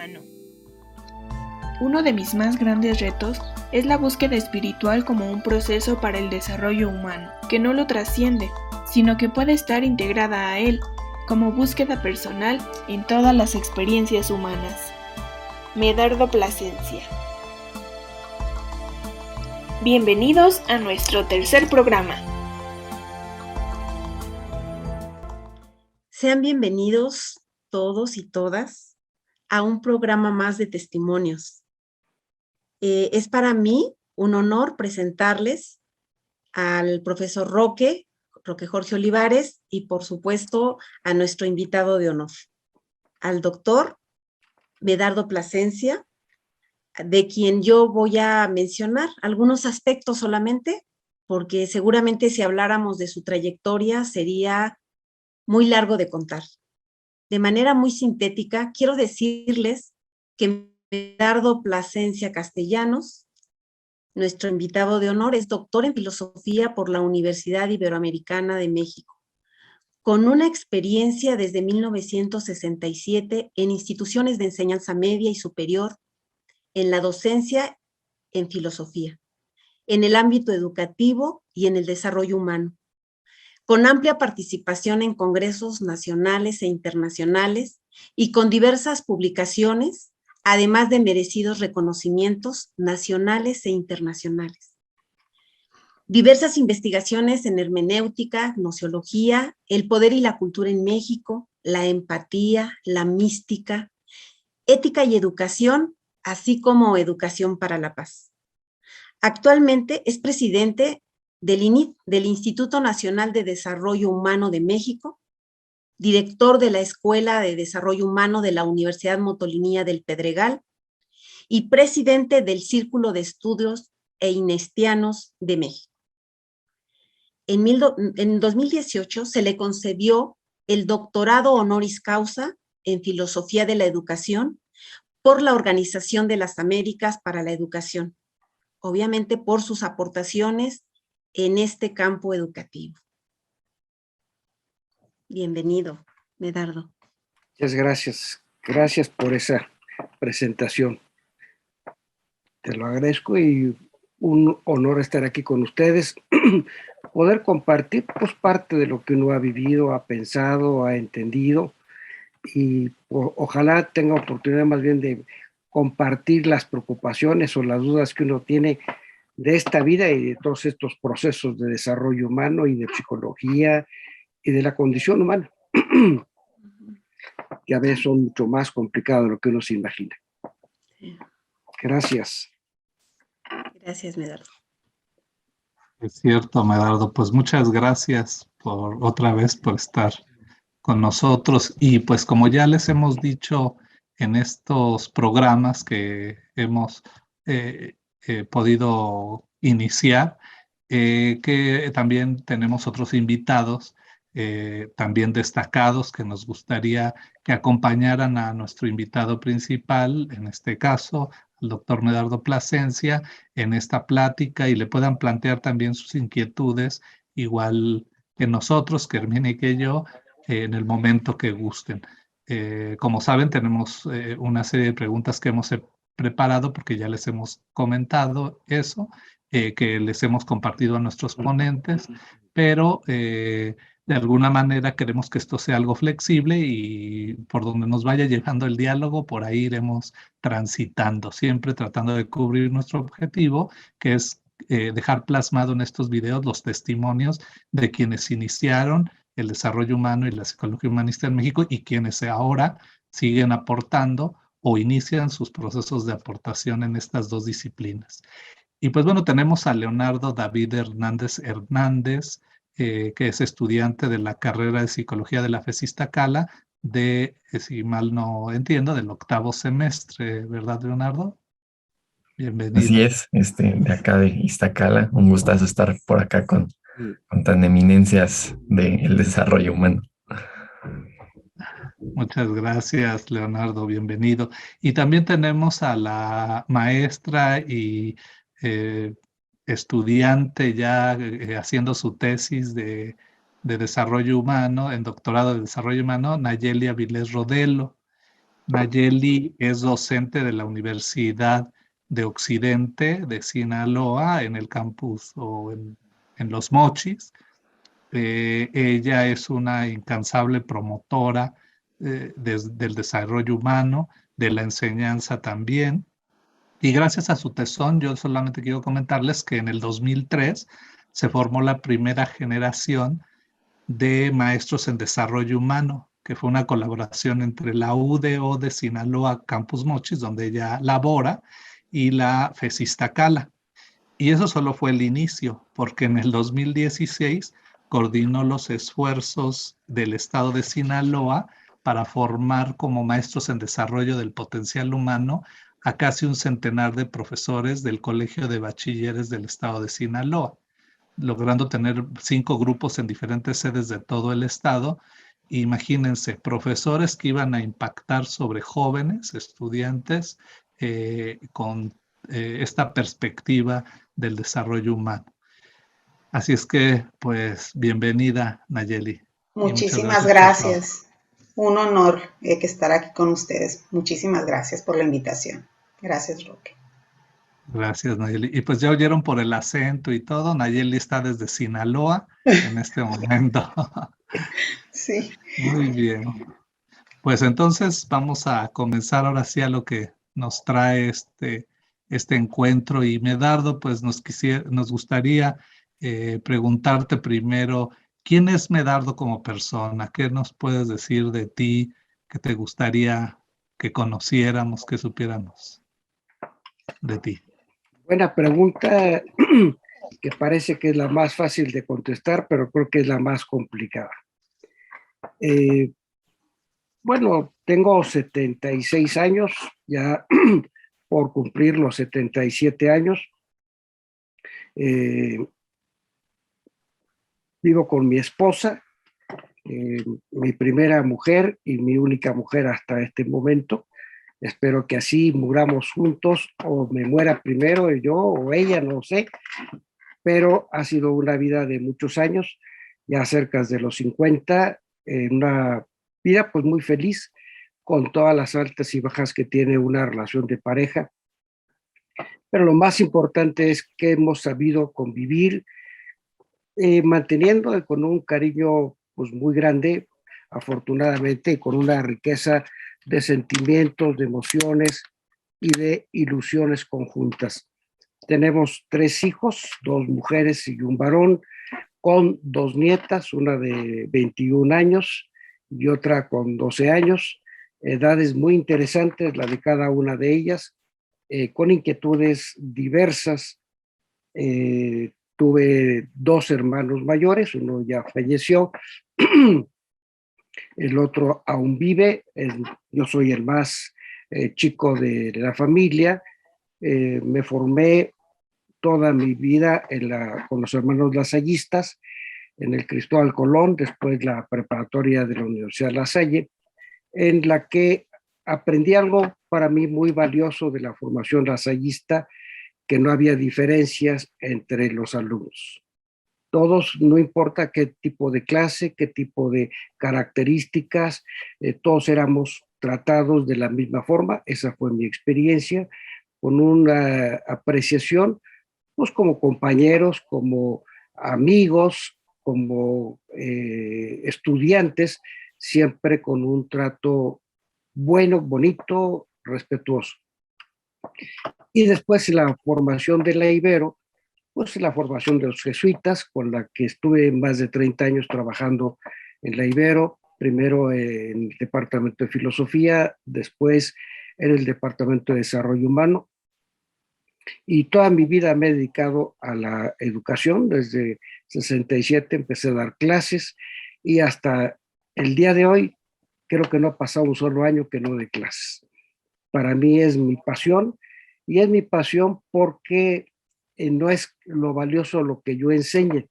humano. Uno de mis más grandes retos es la búsqueda espiritual como un proceso para el desarrollo humano, que no lo trasciende, sino que puede estar integrada a él, como búsqueda personal en todas las experiencias humanas. Medardo Plasencia. Bienvenidos a nuestro tercer programa. Sean bienvenidos todos y todas a un programa más de testimonios. Es para mí un honor presentarles al profesor Roque Jorge Olivares y por supuesto a nuestro invitado de honor, al doctor Medardo Plasencia, de quien yo voy a mencionar algunos aspectos solamente, porque seguramente si habláramos de su trayectoria sería muy largo de contar. De manera muy sintética, quiero decirles que Medardo Plasencia Castellanos, nuestro invitado de honor, es doctor en filosofía por la Universidad Iberoamericana de México, con una experiencia desde 1967 en instituciones de enseñanza media y superior, en la docencia en filosofía, en el ámbito educativo y en el desarrollo humano, con amplia participación en congresos nacionales e internacionales y con diversas publicaciones, además de merecidos reconocimientos nacionales e internacionales. Diversas investigaciones en hermenéutica, gnoseología, el poder y la cultura en México, la empatía, la mística, ética y educación, así como educación para la paz. Actualmente es presidente del INID, del Instituto Nacional de Desarrollo Humano de México, director de la Escuela de Desarrollo Humano de la Universidad Motolinía del Pedregal y presidente del Círculo de Estudios Einsteinianos de México. En 2018 se le concedió el doctorado honoris causa en Filosofía de la Educación por la Organización de las Américas para la Educación, obviamente por sus aportaciones en este campo educativo. Bienvenido, Medardo. Muchas gracias. Gracias por esa presentación. Te lo agradezco y un honor estar aquí con ustedes, poder compartir pues parte de lo que uno ha vivido, ha pensado, ha entendido y ojalá tenga oportunidad más bien de compartir las preocupaciones o las dudas que uno tiene de esta vida y de todos estos procesos de desarrollo humano y de psicología y de la condición humana, que a veces son mucho más complicados de lo que uno se imagina. Sí. Gracias. Gracias, Medardo. Es cierto, Medardo, pues muchas gracias por otra vez por estar con nosotros y pues como ya les hemos dicho en estos programas que hemos podido iniciar, que también tenemos otros invitados también destacados que nos gustaría que acompañaran a nuestro invitado principal, en este caso, al doctor Medardo Plasencia, en esta plática y le puedan plantear también sus inquietudes, igual que nosotros, que Hermina y que yo, en el momento que gusten. Como saben, tenemos una serie de preguntas que hemos preparado porque ya les hemos comentado eso, que les hemos compartido a nuestros ponentes, pero de alguna manera queremos que esto sea algo flexible y por donde nos vaya llevando el diálogo, por ahí iremos transitando, siempre tratando de cubrir nuestro objetivo, que es dejar plasmado en estos videos los testimonios de quienes iniciaron el desarrollo humano y la psicología humanista en México y quienes ahora siguen aportando o inician sus procesos de aportación en estas dos disciplinas. Y pues bueno, tenemos a Leonardo David Hernández Hernández, que es estudiante de la carrera de Psicología de la FES Iztacala, si mal no entiendo, del 8º semestre, ¿verdad, Leonardo? Bienvenido. Así es, de acá de Iztacala, un gustazo estar por acá con tan eminencias del desarrollo humano. Muchas gracias, Leonardo, bienvenido. Y también tenemos a la maestra y estudiante ya haciendo su tesis de desarrollo humano, en doctorado de desarrollo humano, Nayeli Avilés Rodelo. Nayeli es docente de la Universidad de Occidente de Sinaloa en el campus o en Los Mochis. Ella es una incansable promotora del desarrollo humano, de la enseñanza también. Y gracias a su tesón, yo solamente quiero comentarles que en el 2003 se formó la primera generación de maestros en desarrollo humano, que fue una colaboración entre la UDO de Sinaloa, Campus Mochis, donde ella labora, y la FES Iztacala. Y eso solo fue el inicio, porque en el 2016 coordinó los esfuerzos del estado de Sinaloa para formar como maestros en desarrollo del potencial humano a casi un centenar de profesores del Colegio de Bachilleres del estado de Sinaloa, logrando tener 5 grupos en diferentes sedes de todo el estado. Imagínense, profesores que iban a impactar sobre jóvenes, estudiantes, con esta perspectiva del desarrollo humano. Así es que, pues, bienvenida, Nayeli. Muchísimas gracias. Un honor que estar aquí con ustedes. Muchísimas gracias por la invitación. Gracias, Roque. Gracias, Nayeli. Y pues ya oyeron por el acento y todo, Nayeli está desde Sinaloa en este momento. Sí. Muy bien. Pues entonces vamos a comenzar ahora sí a lo que nos trae este encuentro. Y Medardo, pues nos gustaría preguntarte primero, ¿quién es Medardo como persona? ¿Qué nos puedes decir de ti que te gustaría que conociéramos, que supiéramos de ti? Buena pregunta, que parece que es la más fácil de contestar, pero creo que es la más complicada. Bueno, tengo 76 años, ya por cumplir los 77 años. Vivo con mi esposa, mi primera mujer y mi única mujer hasta este momento. Espero que así muramos juntos, o me muera primero yo o ella, no sé, pero ha sido una vida de muchos años, ya cerca de los 50, una vida pues muy feliz, con todas las altas y bajas que tiene una relación de pareja. Pero lo más importante es que hemos sabido convivir, manteniendo con un cariño pues muy grande, afortunadamente, y con una riqueza de sentimientos, de emociones y de ilusiones conjuntas. Tenemos 3 hijos, 2 mujeres y un varón, con 2 nietas, una de 21 años y otra con 12 años, edades muy interesantes, la de cada una de ellas, con inquietudes diversas. Tuve 2 hermanos mayores, uno ya falleció, el otro aún vive. Yo soy el más chico de la familia. Me formé toda mi vida con los hermanos lasallistas, en el Cristóbal Colón, después la preparatoria de la Universidad La Salle, en la que aprendí algo para mí muy valioso de la formación lasallista, que no había diferencias entre los alumnos. Todos, no importa qué tipo de clase, qué tipo de características, todos éramos tratados de la misma forma. Esa fue mi experiencia, con una apreciación, pues como compañeros, como amigos, como estudiantes, siempre con un trato bueno, bonito, respetuoso. Y después la formación de la Ibero, pues la formación de los jesuitas, con la que estuve más de 30 años trabajando en la Ibero, primero en el Departamento de Filosofía, después en el Departamento de Desarrollo Humano, y toda mi vida me he dedicado a la educación. Desde 67 empecé a dar clases y hasta el día de hoy creo que no ha pasado un solo año que no dé clases. Para mí es mi pasión, y es mi pasión porque no es lo valioso lo que yo enseñe,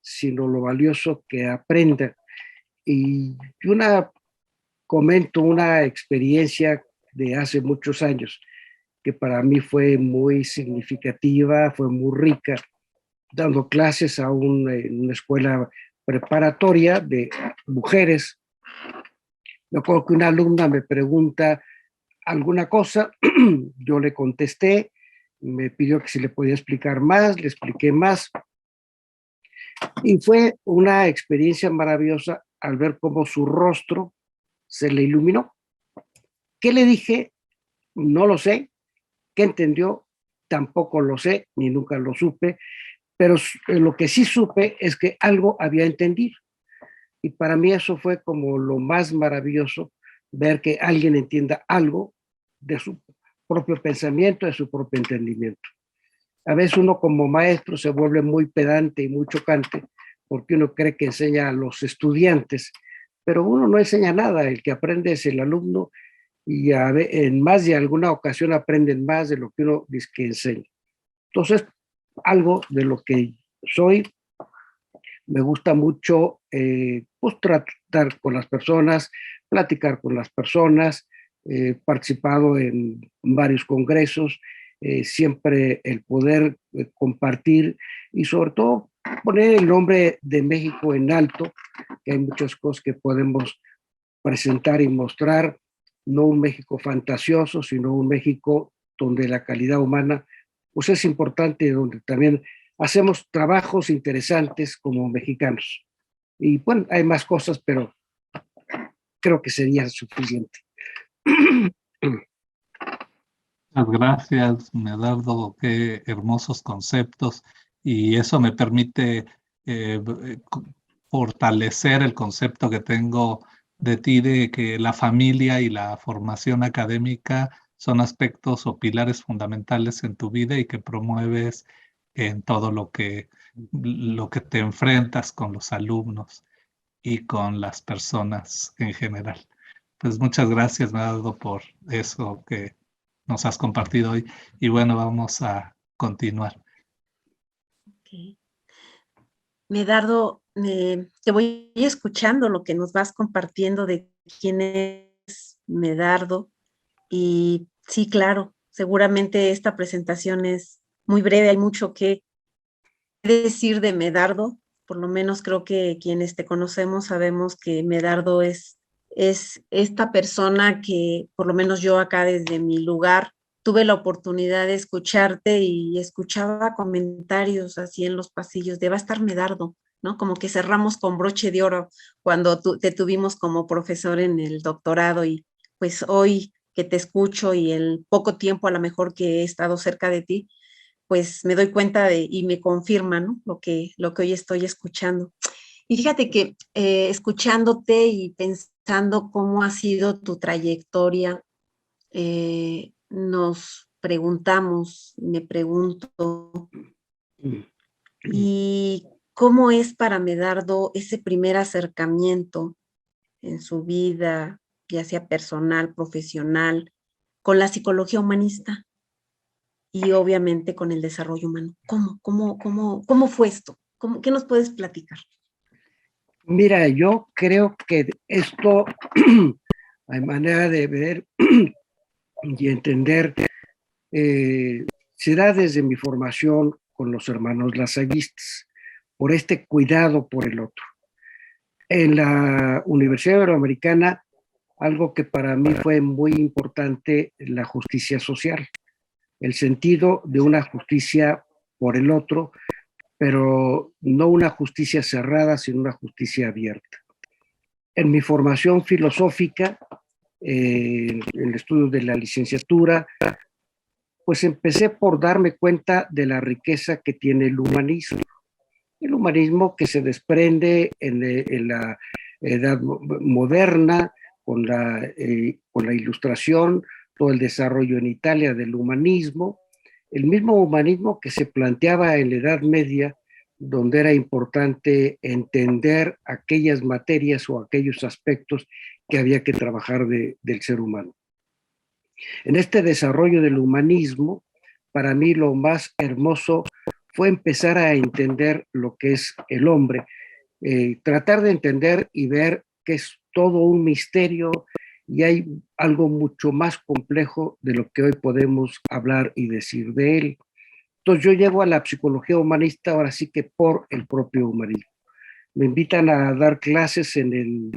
sino lo valioso que aprenda. Y comento una experiencia de hace muchos años que para mí fue muy significativa, fue muy rica, dando clases en una escuela preparatoria de mujeres, Me acuerdo que una alumna me pregunta alguna cosa, yo le contesté, me pidió que si le podía explicar más, le expliqué más, y fue una experiencia maravillosa al ver cómo su rostro se le iluminó. ¿Qué le dije? No lo sé. ¿Qué entendió? Tampoco lo sé, ni nunca lo supe, pero lo que sí supe es que algo había entendido. Y para mí eso fue como lo más maravilloso, ver que alguien entienda algo de su propio pensamiento, de su propio entendimiento. A veces uno como maestro se vuelve muy pedante y muy chocante porque uno cree que enseña a los estudiantes, pero uno no enseña nada, el que aprende es el alumno y en más de alguna ocasión aprenden más de lo que uno dice que enseña. Entonces, algo de lo que soy, me gusta mucho pues tratar con las personas, platicar con las personas, participado en varios congresos, siempre el poder compartir y sobre todo poner el nombre de México en alto, que hay muchas cosas que podemos presentar y mostrar, no un México fantasioso, sino un México donde la calidad humana pues es importante, donde también hacemos trabajos interesantes como mexicanos. Y bueno, hay más cosas, pero creo que sería suficiente. Muchas gracias, Medardo, qué hermosos conceptos. Y eso me permite eh, fortalecer el concepto que tengo de ti, de que la familia y la formación académica son aspectos o pilares fundamentales en tu vida y que promueves en todo lo que te enfrentas con los alumnos y con las personas en general. Pues muchas gracias, Medardo, por eso que nos has compartido hoy. Y bueno, vamos a continuar. Okay. Medardo, te voy escuchando lo que nos vas compartiendo de quién es Medardo. Y sí, claro, seguramente esta presentación es muy breve, hay mucho que decir de Medardo. Por lo menos creo que quienes te conocemos sabemos que Medardo es esta persona que, por lo menos yo acá desde mi lugar, tuve la oportunidad de escucharte y escuchaba comentarios así en los pasillos de va a estar Medardo, ¿no? Como que cerramos con broche de oro cuando te tuvimos como profesor en el doctorado y pues hoy que te escucho y el poco tiempo a lo mejor que he estado cerca de ti, pues me doy cuenta y me confirma, ¿no? Lo que hoy estoy escuchando. Y fíjate que escuchándote y pensando cómo ha sido tu trayectoria, nos preguntamos, me pregunto, ¿y cómo es para Medardo ese primer acercamiento en su vida, ya sea personal, profesional, con la psicología humanista y obviamente con el desarrollo humano? ¿Cómo fue esto? ¿Qué nos puedes platicar? Mira, yo creo que esto, hay manera de ver y entender, se da desde mi formación con los hermanos lasallistas, por este cuidado por el otro. En la Universidad Iberoamericana, algo que para mí fue muy importante, la justicia social, el sentido de una justicia por el otro, pero no una justicia cerrada, sino una justicia abierta. En mi formación filosófica, en el estudio de la licenciatura, pues empecé por darme cuenta de la riqueza que tiene el humanismo que se desprende en la edad moderna, con la ilustración, todo el desarrollo en Italia del humanismo, el mismo humanismo que se planteaba en la Edad Media, donde era importante entender aquellas materias o aquellos aspectos que había que trabajar del ser humano. En este desarrollo del humanismo, para mí lo más hermoso fue empezar a entender lo que es el hombre, tratar de entender y ver que es todo un misterio y hay algo mucho más complejo de lo que hoy podemos hablar y decir de él. Entonces yo llego a la psicología humanista ahora sí que por el propio humanismo. Me invitan a dar clases en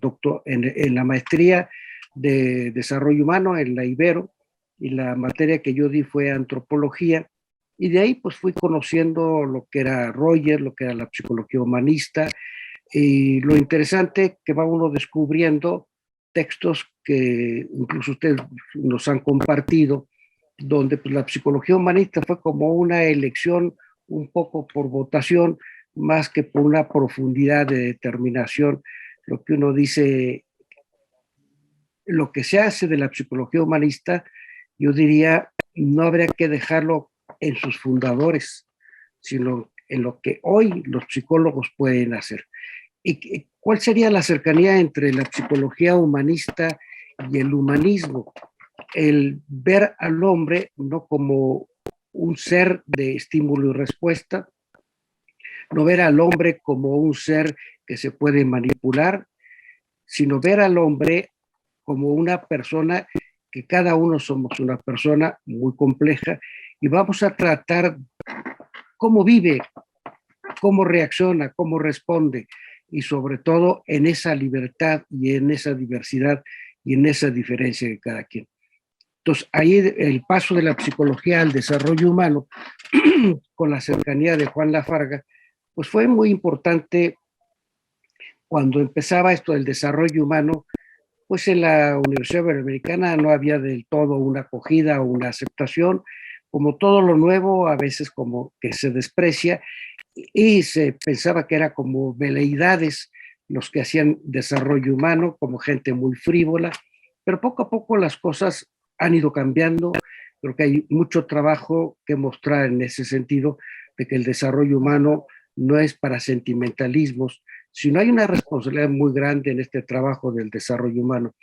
la maestría de desarrollo humano en la Ibero, y la materia que yo di fue antropología, y de ahí pues fui conociendo lo que era Rogers, lo que era la psicología humanista, y lo interesante que va uno descubriendo textos que incluso ustedes nos han compartido, donde pues, la psicología humanista fue como una elección un poco por votación, más que por una profundidad de determinación. Lo que uno dice, lo que se hace de la psicología humanista, yo diría, no habría que dejarlo en sus fundadores, sino en lo que hoy los psicólogos pueden hacer. ¿Y cuál sería la cercanía entre la psicología humanista y el humanismo? El ver al hombre no como un ser de estímulo y respuesta, no ver al hombre como un ser que se puede manipular, sino ver al hombre como una persona que cada uno somos una persona muy compleja y vamos a tratar cómo vive, cómo reacciona, cómo responde y sobre todo en esa libertad y en esa diversidad y en esa diferencia de cada quien. Entonces, ahí el paso de la psicología al desarrollo humano, con la cercanía de Juan Lafarga, pues fue muy importante cuando empezaba esto del desarrollo humano, pues en la Universidad Iberoamericana no había del todo una acogida o una aceptación, como todo lo nuevo, a veces como que se desprecia, y se pensaba que era como veleidades los que hacían desarrollo humano, como gente muy frívola, pero poco a poco las cosas han ido cambiando. Creo que hay mucho trabajo que mostrar en ese sentido, de que el desarrollo humano no es para sentimentalismos, sino hay una responsabilidad muy grande en este trabajo del desarrollo humano,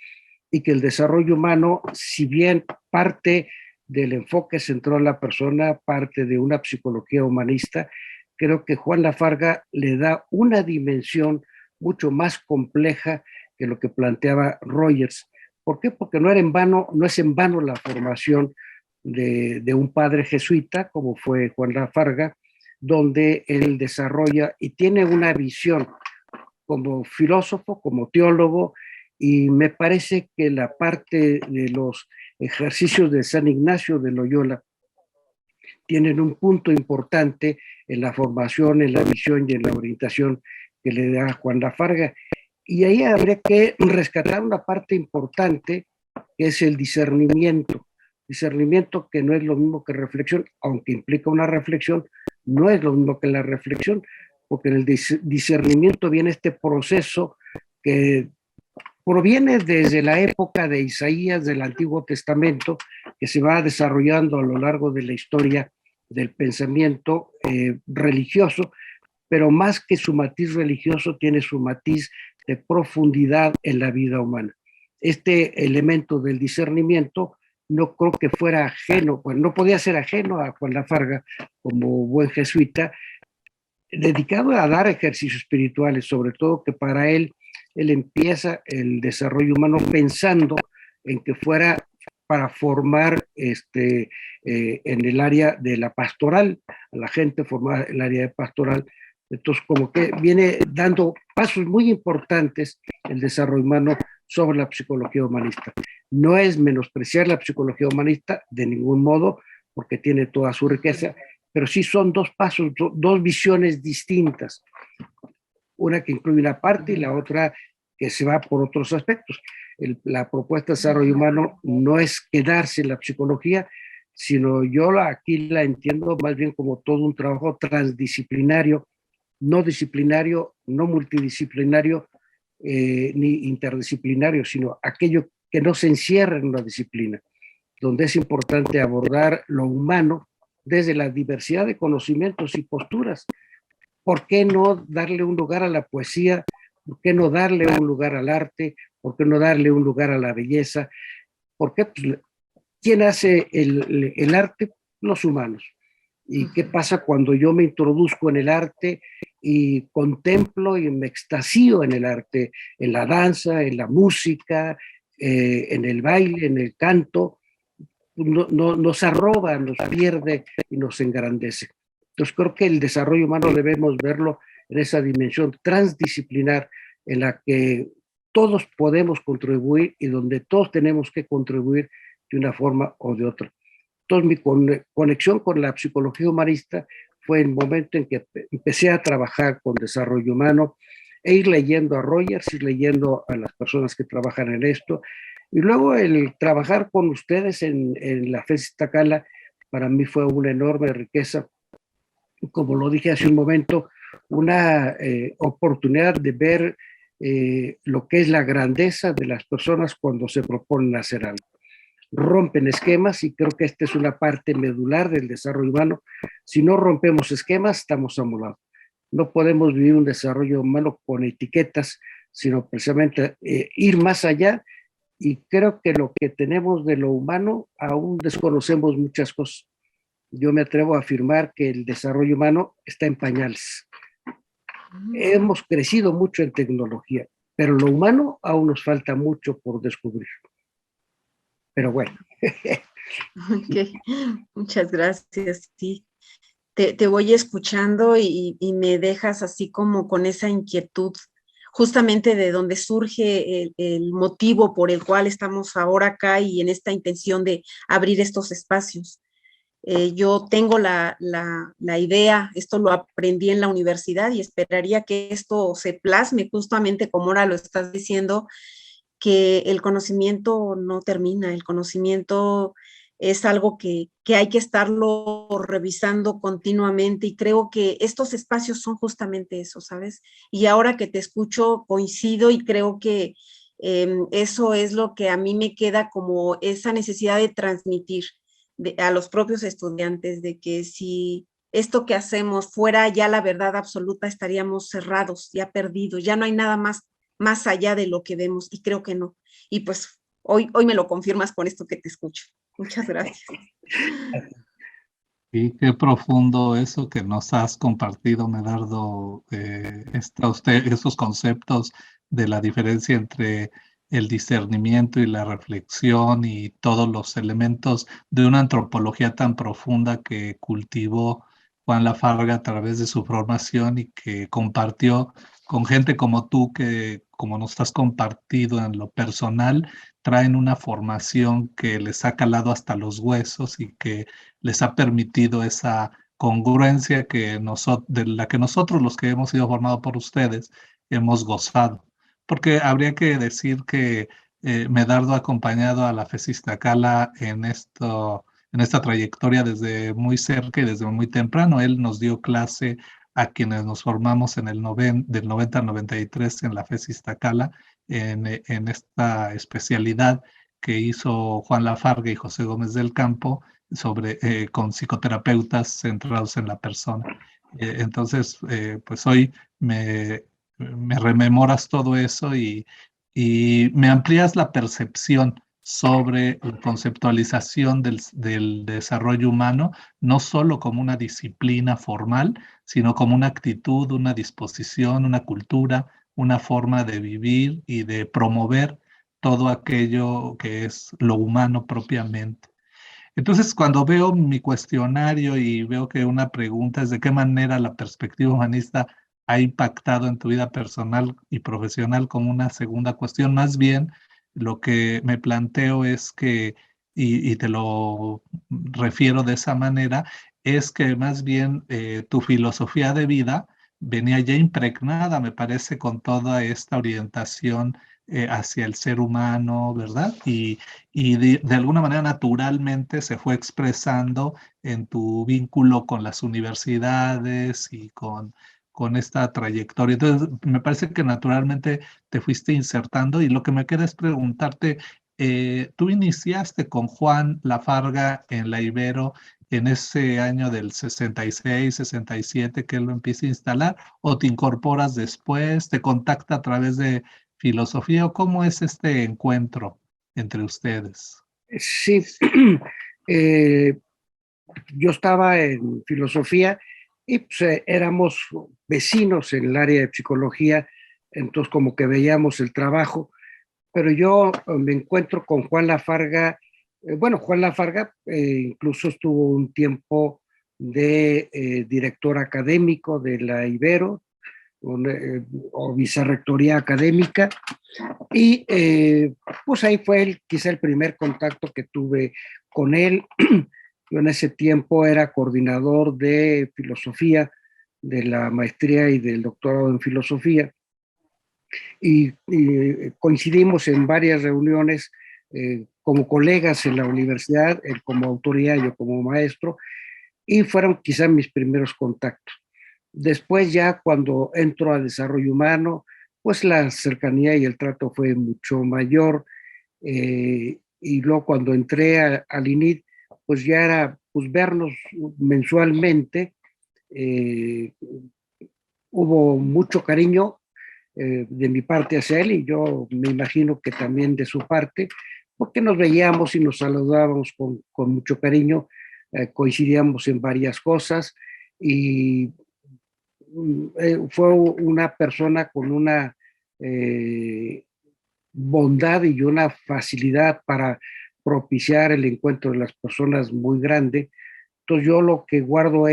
y que el desarrollo humano, si bien parte del enfoque central en la persona, parte de una psicología humanista, creo que Juan Lafarga le da una dimensión mucho más compleja que lo que planteaba Rogers. ¿Por qué? Porque no es en vano la formación de un padre jesuita, como fue Juan Lafarga, donde él desarrolla y tiene una visión como filósofo, como teólogo, y me parece que la parte de los ejercicios de San Ignacio de Loyola tienen un punto importante en la formación, en la visión y en la orientación que le da Juan Lafarga. Y ahí habría que rescatar una parte importante, que es el discernimiento. Discernimiento que no es lo mismo que reflexión, aunque implica una reflexión, no es lo mismo que la reflexión, porque en el discernimiento viene este proceso que proviene desde la época de Isaías del Antiguo Testamento, que se va desarrollando a lo largo de la historia del pensamiento religioso, pero más que su matiz religioso, tiene su matiz de profundidad en la vida humana. Este elemento del discernimiento no creo que fuera ajeno, pues no podía ser ajeno a Juan Lafarga como buen jesuita, dedicado a dar ejercicios espirituales, sobre todo que para él empieza el desarrollo humano pensando en que fuera para formar en el área de la pastoral, a la gente formada en el área de pastoral. Entonces, como que viene dando pasos muy importantes el desarrollo humano sobre la psicología humanista. No es menospreciar la psicología humanista de ningún modo, porque tiene toda su riqueza, pero sí son dos pasos, dos visiones distintas. Una que incluye una parte y la otra que se va por otros aspectos. La propuesta de desarrollo humano no es quedarse en la psicología, sino yo aquí la entiendo más bien como todo un trabajo transdisciplinario, no disciplinario, no multidisciplinario, ni interdisciplinario, sino aquello que no se encierra en una disciplina, donde es importante abordar lo humano desde la diversidad de conocimientos y posturas. ¿Por qué no darle un lugar a la poesía? ¿Por qué no darle un lugar al arte? ¿Por qué no darle un lugar a la belleza? ¿Por qué? Pues, ¿quién hace el arte? Los humanos. ¿Y qué pasa cuando yo me introduzco en el arte y contemplo y me extasío en el arte, en la danza, en la música, en el baile, en el canto? Nos arroba, nos pierde y nos engrandece. Entonces creo que el desarrollo humano debemos verlo en esa dimensión transdisciplinar en la que todos podemos contribuir y donde todos tenemos que contribuir de una forma o de otra. Entonces, mi conexión con la psicología humanista fue el momento en que empecé a trabajar con desarrollo humano e ir leyendo a Rogers, ir leyendo a las personas que trabajan en esto. Y luego el trabajar con ustedes en la FES Iztacala para mí fue una enorme riqueza. Como lo dije hace un momento, una oportunidad de ver lo que es la grandeza de las personas cuando se proponen hacer algo. Rompen esquemas y creo que esta es una parte medular del desarrollo humano. Si no rompemos esquemas, estamos amolados. No podemos vivir un desarrollo humano con etiquetas, sino precisamente ir más allá, y creo que lo que tenemos de lo humano aún desconocemos muchas cosas. Yo me atrevo a afirmar que el desarrollo humano está en pañales. Hemos crecido mucho en tecnología, pero lo humano aún nos falta mucho por descubrir. Pero bueno. Ok, muchas gracias. Sí, te voy escuchando y me dejas así como con esa inquietud, justamente de donde surge el motivo por el cual estamos ahora acá y en esta intención de abrir estos espacios. Yo tengo la idea, esto lo aprendí en la universidad y esperaría que esto se plasme justamente como ahora lo estás diciendo, que el conocimiento no termina, el conocimiento es algo que hay que estarlo revisando continuamente y creo que estos espacios son justamente eso, ¿sabes? Y ahora que te escucho coincido y creo que eso es lo que a mí me queda como esa necesidad de transmitir a los propios estudiantes, de que si esto que hacemos fuera ya la verdad absoluta, estaríamos cerrados, ya perdidos, ya no hay nada más allá de lo que vemos, y creo que no. Y pues hoy me lo confirmas con esto que te escucho. Muchas gracias. Y qué profundo eso que nos has compartido, Medardo, estos conceptos de la diferencia entre el discernimiento y la reflexión y todos los elementos de una antropología tan profunda que cultivó Juan Lafarga a través de su formación y que compartió con gente como tú, que como nos has compartido en lo personal, traen una formación que les ha calado hasta los huesos y que les ha permitido esa congruencia de la que nosotros, los que hemos sido formados por ustedes, hemos gozado. Porque habría que decir que Medardo ha acompañado a la FES Iztacala en esta trayectoria desde muy cerca y desde muy temprano. Él nos dio clase a quienes nos formamos del 90 al 93 en la FES Iztacala, en esta especialidad que hizo Juan Lafarga y José Gómez del Campo, con psicoterapeutas centrados en la persona. Entonces, pues hoy me rememoras todo eso y me amplías la percepción sobre la conceptualización del desarrollo humano, no solo como una disciplina formal, sino como una actitud, una disposición, una cultura, una forma de vivir y de promover todo aquello que es lo humano propiamente. Entonces, cuando veo mi cuestionario y veo que una pregunta es de qué manera la perspectiva humanista ha impactado en tu vida personal y profesional, como una segunda cuestión, más bien lo que me planteo es que, y te lo refiero de esa manera, es que más bien tu filosofía de vida venía ya impregnada, me parece, con toda esta orientación hacia el ser humano, ¿verdad? Y de alguna manera naturalmente se fue expresando en tu vínculo con las universidades y con esta trayectoria. Entonces, me parece que naturalmente te fuiste insertando y lo que me queda es preguntarte, tú iniciaste con Juan Lafarga en la Ibero en ese año del 66, 67 que él lo empieza a instalar, o te incorporas después, te contacta a través de filosofía, o cómo es este encuentro entre ustedes? Sí, yo estaba en filosofía y pues, éramos vecinos en el área de psicología, entonces como que veíamos el trabajo, pero yo me encuentro con Juan Lafarga. Bueno, Juan Lafarga incluso estuvo un tiempo de director académico de la Ibero, o vicerrectoría académica, Y pues ahí fue quizá el primer contacto que tuve con él. Yo en ese tiempo era coordinador de filosofía, de la maestría y del doctorado en filosofía, y coincidimos en varias reuniones como colegas en la universidad, él como autoridad, yo como maestro, y fueron quizá mis primeros contactos. Después ya cuando entro a desarrollo humano, pues la cercanía y el trato fue mucho mayor, y luego cuando entré al INIT, pues ya era pues vernos mensualmente. eh, Hubo mucho cariño de mi parte hacia él, y yo me imagino que también de su parte, porque nos veíamos y nos saludábamos con mucho cariño, coincidíamos en varias cosas, y fue una persona con una eh, bondad y una facilidad para propiciar el encuentro de las personas muy grande. Entonces yo lo que guardo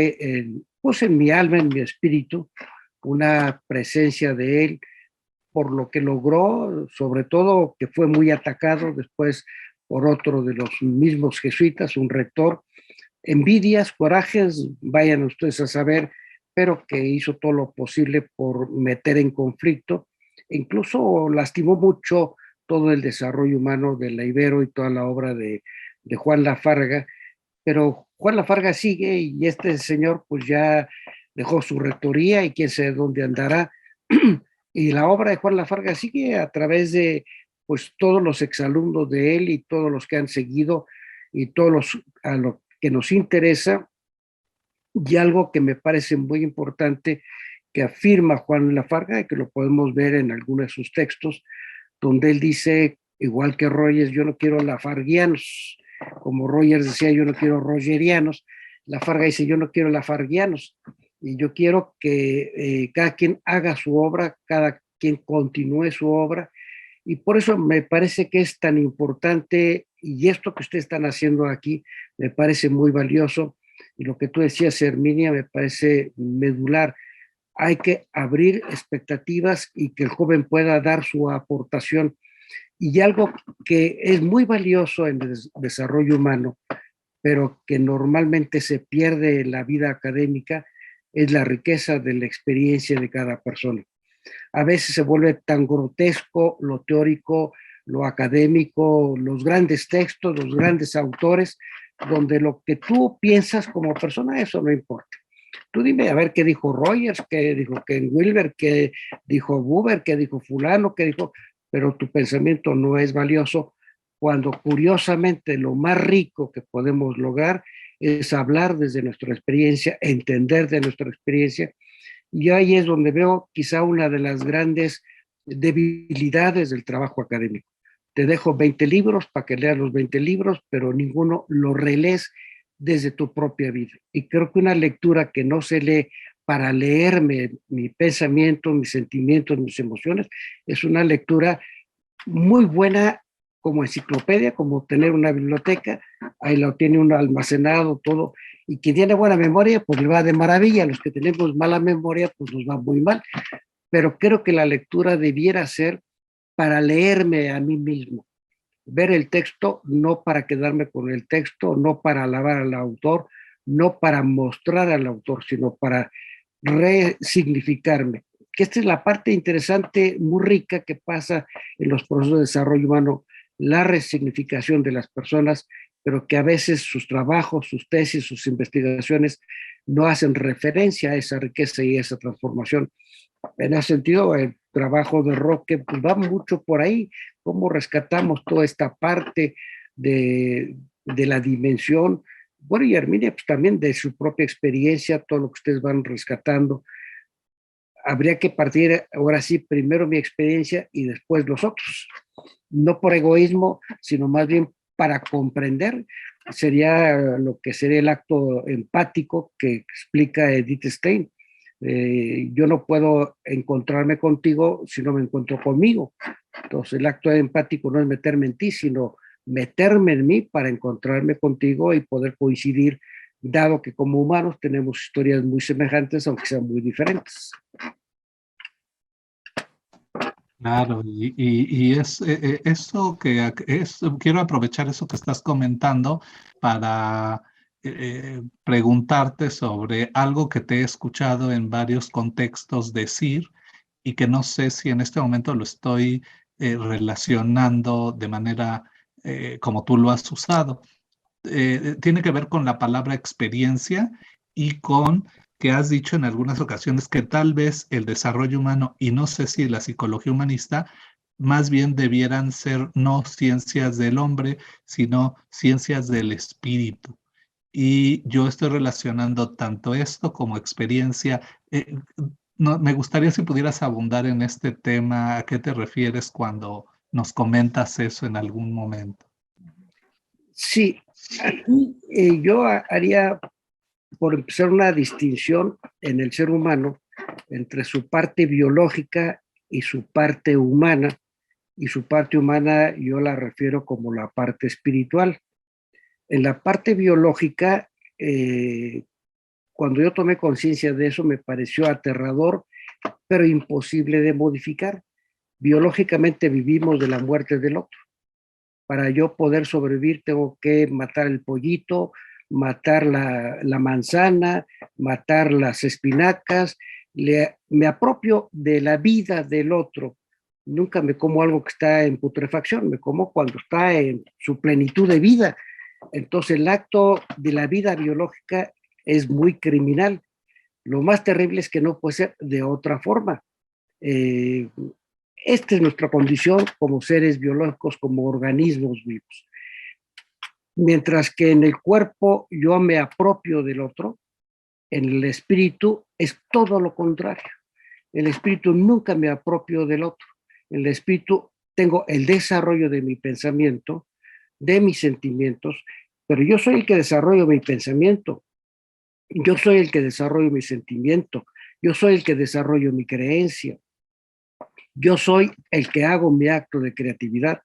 pues en mi alma, en mi espíritu, una presencia de él por lo que logró, sobre todo que fue muy atacado después por otro de los mismos jesuitas, un rector. Envidias, corajes, vayan ustedes a saber, pero que hizo todo lo posible por meter en conflicto. Incluso lastimó mucho todo el desarrollo humano de la Ibero y toda la obra de Juan Lafarga, pero Juan Lafarga sigue, y este señor pues ya dejó su rectoría y quién sabe dónde andará. Y la obra de Juan Lafarga sigue a través de pues todos los exalumnos de él y todos los que han seguido y todos los a lo que nos interesa. Y algo que me parece muy importante que afirma Juan Lafarga, y que lo podemos ver en algunos de sus textos, donde él dice, igual que Rogers, yo no quiero lafarguianos, como Rogers decía, yo no quiero rogerianos. Lafarga dice, yo no quiero lafarguianos, y yo quiero que cada quien haga su obra, cada quien continúe su obra, y por eso me parece que es tan importante, y esto que ustedes están haciendo aquí me parece muy valioso, y lo que tú decías, Herminia, me parece medular. Hay que abrir expectativas y que el joven pueda dar su aportación. Y algo que es muy valioso en el desarrollo humano, pero que normalmente se pierde en la vida académica, es la riqueza de la experiencia de cada persona. A veces se vuelve tan grotesco lo teórico, lo académico, los grandes textos, los grandes autores, donde lo que tú piensas como persona, eso no importa. Tú dime a ver qué dijo Rogers, qué dijo Ken Wilber, qué dijo Buber, qué dijo fulano, qué dijo, pero tu pensamiento no es valioso, cuando curiosamente lo más rico que podemos lograr es hablar desde nuestra experiencia, entender de nuestra experiencia. Y ahí es donde veo quizá una de las grandes debilidades del trabajo académico. Te dejo 20 libros para que leas los 20 libros, pero ninguno lo relees desde tu propia vida. Y creo que una lectura que no se lee para leerme mi pensamiento, mis sentimientos, mis emociones, es una lectura muy buena como enciclopedia, como tener una biblioteca, ahí lo tiene uno almacenado todo, y quien tiene buena memoria, pues le va de maravilla. Los que tenemos mala memoria, pues nos va muy mal. Pero creo que la lectura debiera ser para leerme a mí mismo, ver el texto no para quedarme con el texto, no para alabar al autor, no para mostrar al autor, sino para resignificarme. Que esta es la parte interesante, muy rica, que pasa en los procesos de desarrollo humano, la resignificación de las personas, pero que a veces sus trabajos, sus tesis, sus investigaciones no hacen referencia a esa riqueza y a esa transformación. En ese sentido, el trabajo de Roque pues, va mucho por ahí, cómo rescatamos toda esta parte de la dimensión. Bueno, y Herminia, pues también de su propia experiencia, todo lo que ustedes van rescatando. Habría que partir ahora sí, primero mi experiencia y después los otros. No por egoísmo, sino más bien para comprender. Sería lo que sería el acto empático que explica Edith Stein. Yo no puedo encontrarme contigo si no me encuentro conmigo. Entonces el acto empático no es meterme en ti, sino meterme en mí para encontrarme contigo y poder coincidir, dado que como humanos tenemos historias muy semejantes, aunque sean muy diferentes. Claro, y es eso que es, quiero aprovechar eso que estás comentando para preguntarte sobre algo que te he escuchado en varios contextos decir y que no sé si en este momento lo estoy relacionando de manera como tú lo has usado. Tiene que ver con la palabra experiencia y con que has dicho en algunas ocasiones que tal vez el desarrollo humano, y no sé si la psicología humanista, más bien debieran ser no ciencias del hombre, sino ciencias del espíritu. Y yo estoy relacionando tanto esto como experiencia. No, me gustaría si pudieras abundar en este tema, ¿a qué te refieres cuando nos comentas eso en algún momento? Sí, aquí yo haría, por empezar, una distinción en el ser humano entre su parte biológica y su parte humana, y su parte humana yo la refiero como la parte espiritual. En la parte biológica, cuando yo tomé conciencia de eso, me pareció aterrador, pero imposible de modificar. Biológicamente vivimos de la muerte del otro. Para yo poder sobrevivir tengo que matar el pollito, matar la manzana, matar las espinacas, me apropio de la vida del otro. Nunca me como algo que está en putrefacción, me como cuando está en su plenitud de vida. Entonces el acto de la vida biológica es muy criminal. Lo más terrible es que no puede ser de otra forma. Eh, Esta es nuestra condición como seres biológicos, como organismos vivos. Mientras que en el cuerpo yo me apropio del otro, en el espíritu es todo lo contrario. El espíritu nunca me apropio del otro. En el espíritu tengo el desarrollo de mi pensamiento, de mis sentimientos, pero yo soy el que desarrollo mi pensamiento, yo soy el que desarrollo mi sentimiento, yo soy el que desarrollo mi creencia, yo soy el que hago mi acto de creatividad.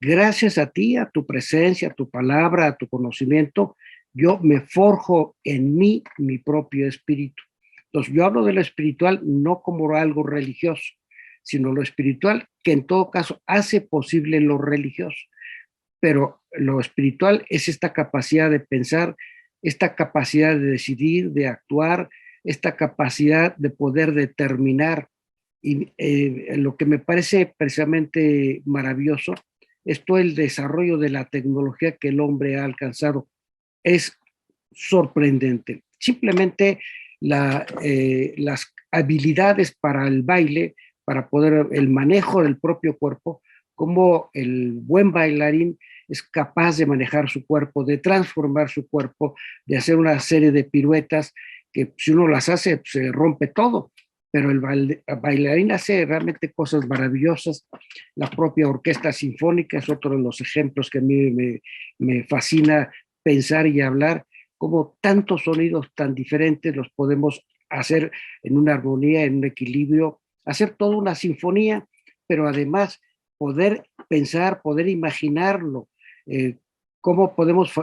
Gracias a ti, a tu presencia, a tu palabra, a tu conocimiento, yo me forjo en mí mi propio espíritu. Entonces, yo hablo de lo espiritual no como algo religioso, sino lo espiritual que en todo caso hace posible lo religioso. Pero lo espiritual es esta capacidad de pensar, esta capacidad de decidir, de actuar, esta capacidad de poder determinar. Y lo que me parece precisamente maravilloso es todo el desarrollo de la tecnología que el hombre ha alcanzado. Es sorprendente. Simplemente las habilidades para el baile, para poder el manejo del propio cuerpo, como el buen bailarín es capaz de manejar su cuerpo, de transformar su cuerpo, de hacer una serie de piruetas que si uno las hace se rompe todo, pero el bailarín hace realmente cosas maravillosas. La propia orquesta sinfónica es otro de los ejemplos que a mí me fascina pensar y hablar, como tantos sonidos tan diferentes los podemos hacer en una armonía, en un equilibrio, hacer toda una sinfonía, pero además poder pensar, poder imaginarlo, cómo podemos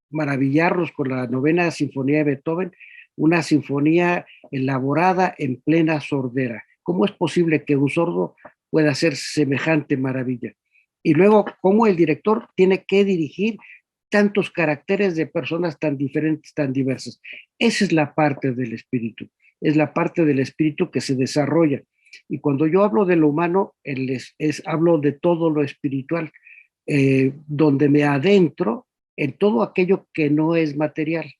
maravillarnos con la novena sinfonía de Beethoven, una sinfonía elaborada en plena sordera. ¿Cómo es posible que un sordo pueda hacer semejante maravilla? Y luego, cómo el director tiene que dirigir tantos caracteres de personas tan diferentes, tan diversas. Esa es la parte del espíritu, es la parte del espíritu que se desarrolla. Y cuando yo hablo de lo humano, hablo de todo lo espiritual, donde me adentro en todo aquello que no es material.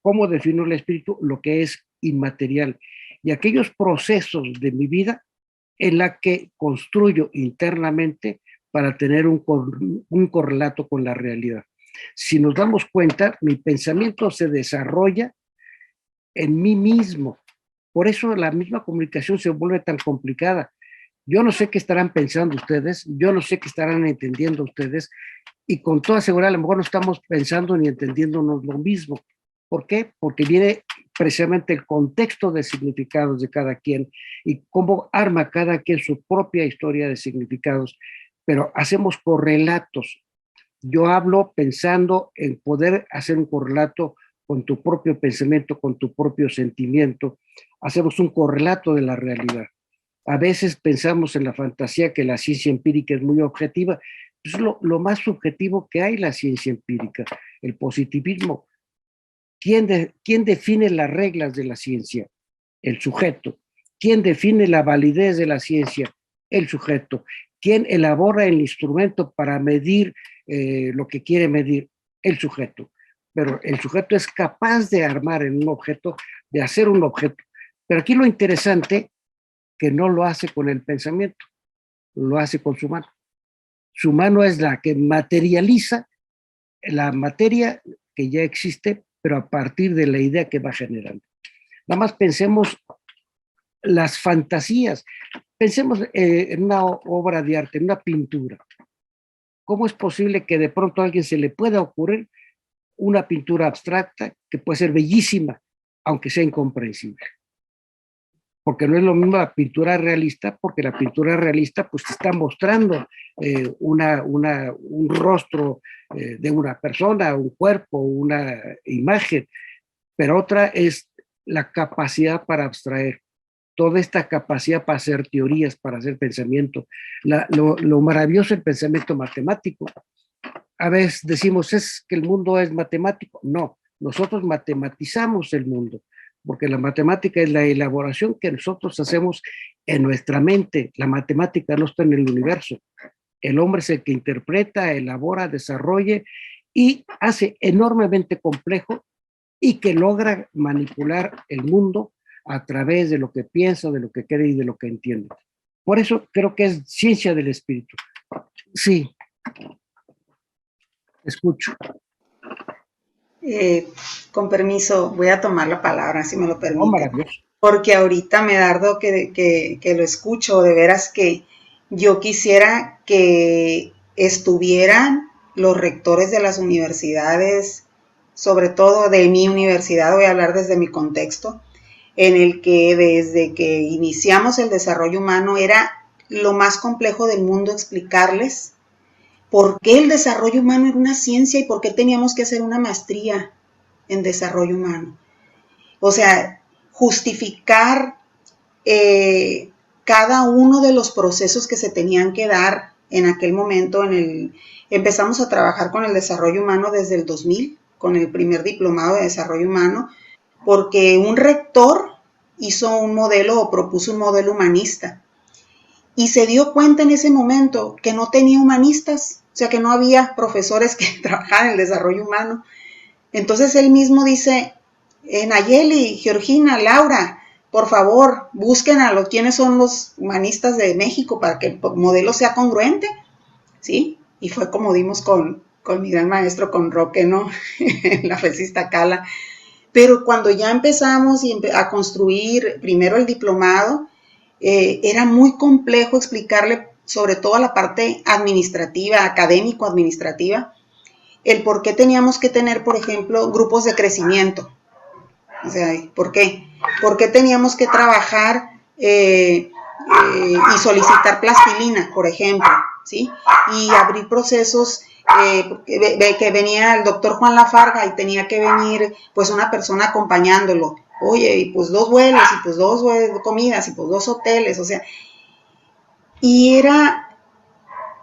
¿Cómo defino el espíritu? Lo que es inmaterial. Y aquellos procesos de mi vida en la que construyo internamente para tener un correlato con la realidad. Si nos damos cuenta, mi pensamiento se desarrolla en mí mismo. Por eso la misma comunicación se vuelve tan complicada. Yo no sé qué estarán pensando ustedes, yo no sé qué estarán entendiendo ustedes, y con toda seguridad a lo mejor no estamos pensando ni entendiéndonos lo mismo. ¿Por qué? Porque viene precisamente el contexto de significados de cada quien y cómo arma cada quien su propia historia de significados, pero hacemos correlatos. Yo hablo pensando en poder hacer un correlato con tu propio pensamiento, con tu propio sentimiento, hacemos un correlato de la realidad. A veces pensamos en la fantasía que la ciencia empírica es muy objetiva. Es lo más subjetivo que hay la ciencia empírica, el positivismo. ¿Quién define las reglas de la ciencia? El sujeto. ¿Quién define la validez de la ciencia? El sujeto. ¿Quién elabora el instrumento para medir lo que quiere medir? El sujeto. Pero el sujeto es capaz de armar en un objeto, de hacer un objeto. Pero aquí lo interesante, que no lo hace con el pensamiento, lo hace con su mano. Su mano es la que materializa la materia que ya existe, pero a partir de la idea que va generando. Nada más pensemos las fantasías. Pensemos en una obra de arte, en una pintura. ¿Cómo es posible que de pronto a alguien se le pueda ocurrir una pintura abstracta que puede ser bellísima, aunque sea incomprensible? Porque no es lo mismo la pintura realista, porque la pintura realista pues te está mostrando un rostro de una persona, un cuerpo, una imagen, pero otra es la capacidad para abstraer, toda esta capacidad para hacer teorías, para hacer pensamiento, lo maravilloso del pensamiento matemático. A veces decimos, es que el mundo es matemático. No, nosotros matematizamos el mundo, porque la matemática es la elaboración que nosotros hacemos en nuestra mente. La matemática no está en el universo. El hombre es el que interpreta, elabora, desarrolla y hace enormemente complejo y que logra manipular el mundo a través de lo que piensa, de lo que cree y de lo que entiende. Por eso creo que es ciencia del espíritu. Sí. Escucho. Con permiso, voy a tomar la palabra, si me lo permite. Oh, porque ahorita, Medardo, que lo escucho, de veras que yo quisiera que estuvieran los rectores de las universidades, sobre todo de mi universidad, voy a hablar desde mi contexto, en el que desde que iniciamos el desarrollo humano era lo más complejo del mundo explicarles por qué el desarrollo humano era una ciencia y por qué teníamos que hacer una maestría en desarrollo humano. O sea, justificar cada uno de los procesos que se tenían que dar en aquel momento. Empezamos a trabajar con el desarrollo humano desde el 2000, con el primer diplomado de desarrollo humano, porque un rector hizo un modelo o propuso un modelo humanista y se dio cuenta en ese momento que no tenía humanistas, o sea que no había profesores que trabajaran en el desarrollo humano. Entonces él mismo dice, Nayeli, Georgina, Laura, por favor, busquen quiénes son los humanistas de México para que el modelo sea congruente, ¿sí? Y fue como dimos con mi gran maestro, con Roque, ¿no? La FESista Cala. Pero cuando ya empezamos a construir primero el diplomado, era muy complejo explicarle, sobre todo a la parte administrativa, académico-administrativa, el por qué teníamos que tener, por ejemplo, grupos de crecimiento. O sea, ¿por qué? ¿Por qué teníamos que trabajar y solicitar plastilina, por ejemplo? ¿Sí? Y abrir procesos, que venía el doctor Juan Lafarga y tenía que venir pues una persona acompañándolo. Oye, y pues 2 vuelos, y pues 2 comidas, y pues 2 hoteles, o sea. Y era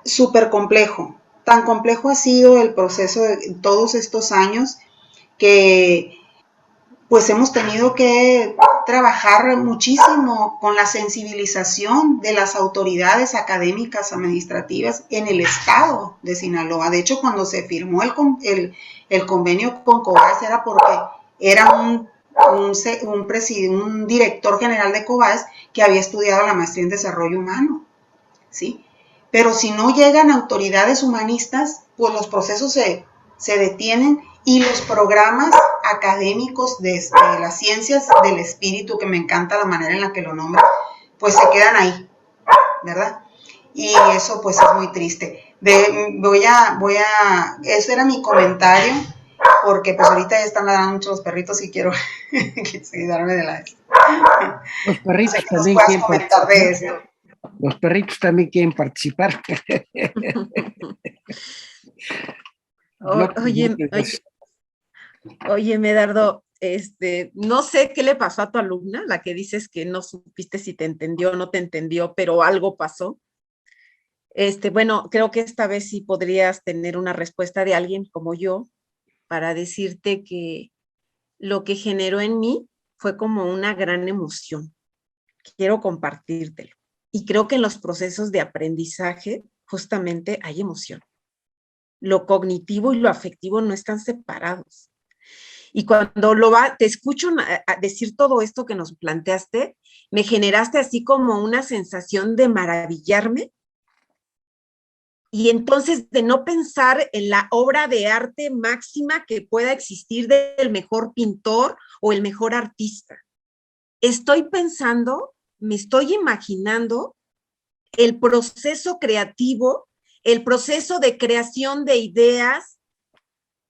súper complejo. Tan complejo ha sido el proceso de todos estos años que pues hemos tenido que trabajar muchísimo con la sensibilización de las autoridades académicas administrativas en el estado de Sinaloa. De hecho, cuando se firmó el convenio con COBAES era porque era un director general de COBAES que había estudiado la maestría en desarrollo humano, ¿sí? Pero si no llegan autoridades humanistas, pues los procesos se detienen y los programas académicos de las ciencias del espíritu, que me encanta la manera en la que lo nombran, pues se quedan ahí, ¿verdad? Y eso pues es muy triste. Eso era mi comentario, porque pues ahorita ya están ladrando mucho los perritos y quiero darme de la... Los perritos no sé también quieren comentar de esto. Los perritos también quieren participar. Oye, Oye, Medardo, no sé qué le pasó a tu alumna, la que dices que no supiste si te entendió o no te entendió, pero algo pasó. Bueno, creo que esta vez sí podrías tener una respuesta de alguien como yo para decirte que lo que generó en mí fue como una gran emoción. Quiero compartírtelo. Y creo que en los procesos de aprendizaje justamente hay emoción. Lo cognitivo y lo afectivo no están separados. Y cuando te escucho decir todo esto que nos planteaste, me generaste así como una sensación de maravillarme y entonces de no pensar en la obra de arte máxima que pueda existir del mejor pintor o el mejor artista. Estoy pensando, me estoy imaginando el proceso creativo, el proceso de creación de ideas,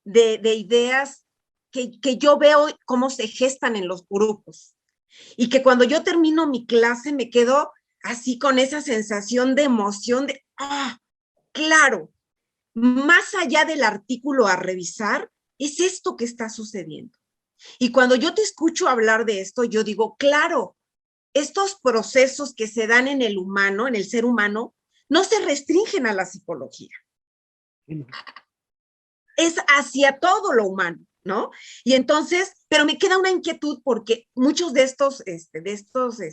de ideas que yo veo cómo se gestan en los grupos. Y que cuando yo termino mi clase me quedo así con esa sensación de emoción de, claro, más allá del artículo a revisar, es esto que está sucediendo. Y cuando yo te escucho hablar de esto, yo digo, claro, estos procesos que se dan en el humano, en el ser humano, no se restringen a la psicología. Es hacia todo lo humano, ¿no? Y entonces, pero me queda una inquietud porque muchos de estos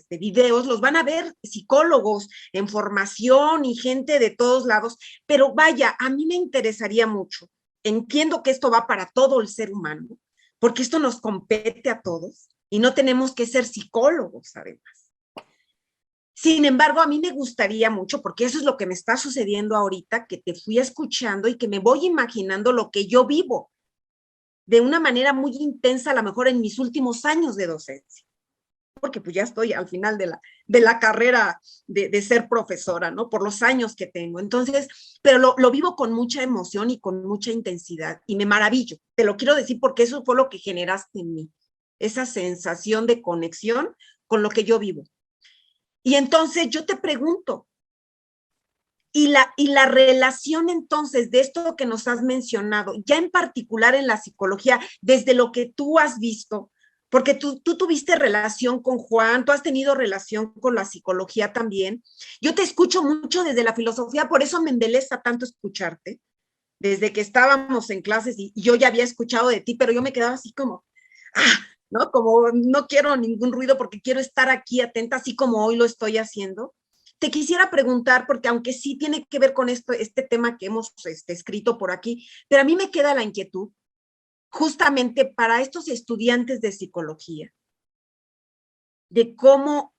videos los van a ver psicólogos en formación y gente de todos lados, pero vaya, a mí me interesaría mucho. Entiendo que esto va para todo el ser humano, porque esto nos compete a todos y no tenemos que ser psicólogos, además. Sin embargo, a mí me gustaría mucho, porque eso es lo que me está sucediendo ahorita, que te fui escuchando y que me voy imaginando lo que yo vivo de una manera muy intensa, a lo mejor en mis últimos años de docencia, porque pues ya estoy al final de la carrera de ser profesora, ¿no? Por los años que tengo. Entonces, pero lo vivo con mucha emoción y con mucha intensidad y me maravillo. Te lo quiero decir porque eso fue lo que generaste en mí, esa sensación de conexión con lo que yo vivo. Y entonces yo te pregunto, y la relación entonces de esto que nos has mencionado, ya en particular en la psicología, desde lo que tú has visto, porque tú tuviste relación con Juan, tú has tenido relación con la psicología también. Yo te escucho mucho desde la filosofía, por eso me embeleza tanto escucharte, desde que estábamos en clases y yo ya había escuchado de ti, pero yo me quedaba así como, ¿no? Como no quiero ningún ruido porque quiero estar aquí atenta, así como hoy lo estoy haciendo. Te quisiera preguntar, porque aunque sí tiene que ver con este tema que hemos escrito por aquí, pero a mí me queda la inquietud, justamente para estos estudiantes de psicología, de cómo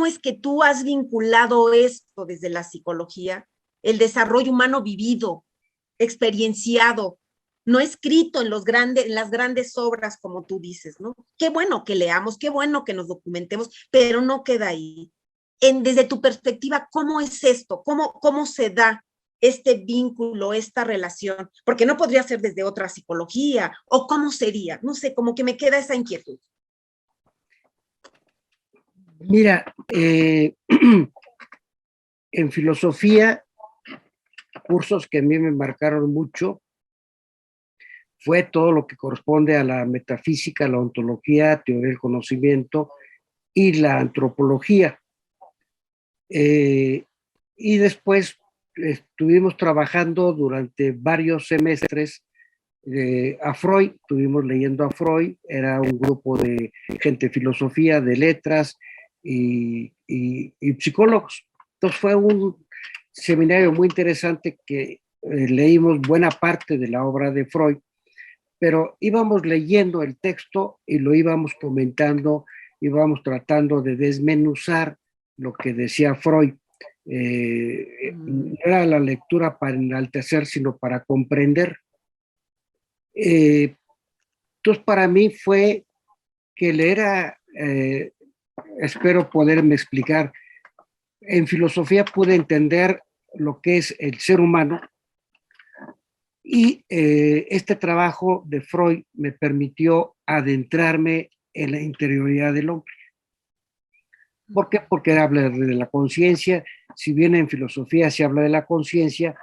es que tú has vinculado esto desde la psicología, el desarrollo humano vivido, experienciado, no escrito en las grandes obras, como tú dices, ¿no? Qué bueno que leamos, qué bueno que nos documentemos, pero no queda ahí. Desde tu perspectiva, ¿cómo es esto? ¿Cómo se da este vínculo, esta relación? Porque no podría ser desde otra psicología, o ¿cómo sería? No sé, como que me queda esa inquietud. Mira, en filosofía, cursos que a mí me marcaron mucho fue todo lo que corresponde a la metafísica, la ontología, teoría del conocimiento y la antropología. Y después estuvimos trabajando durante varios semestres a Freud, estuvimos leyendo a Freud, era un grupo de gente de filosofía, de letras y psicólogos. Entonces fue un seminario muy interesante que leímos buena parte de la obra de Freud, pero íbamos leyendo el texto y lo íbamos comentando, íbamos tratando de desmenuzar lo que decía Freud. No era la lectura para enaltecer, sino para comprender. Entonces, para mí fue que leer espero poderme explicar. En filosofía pude entender lo que es el ser humano y este trabajo de Freud me permitió adentrarme en la interioridad del hombre. ¿Por qué? Porque habla de la conciencia. Si bien en filosofía se habla de la conciencia,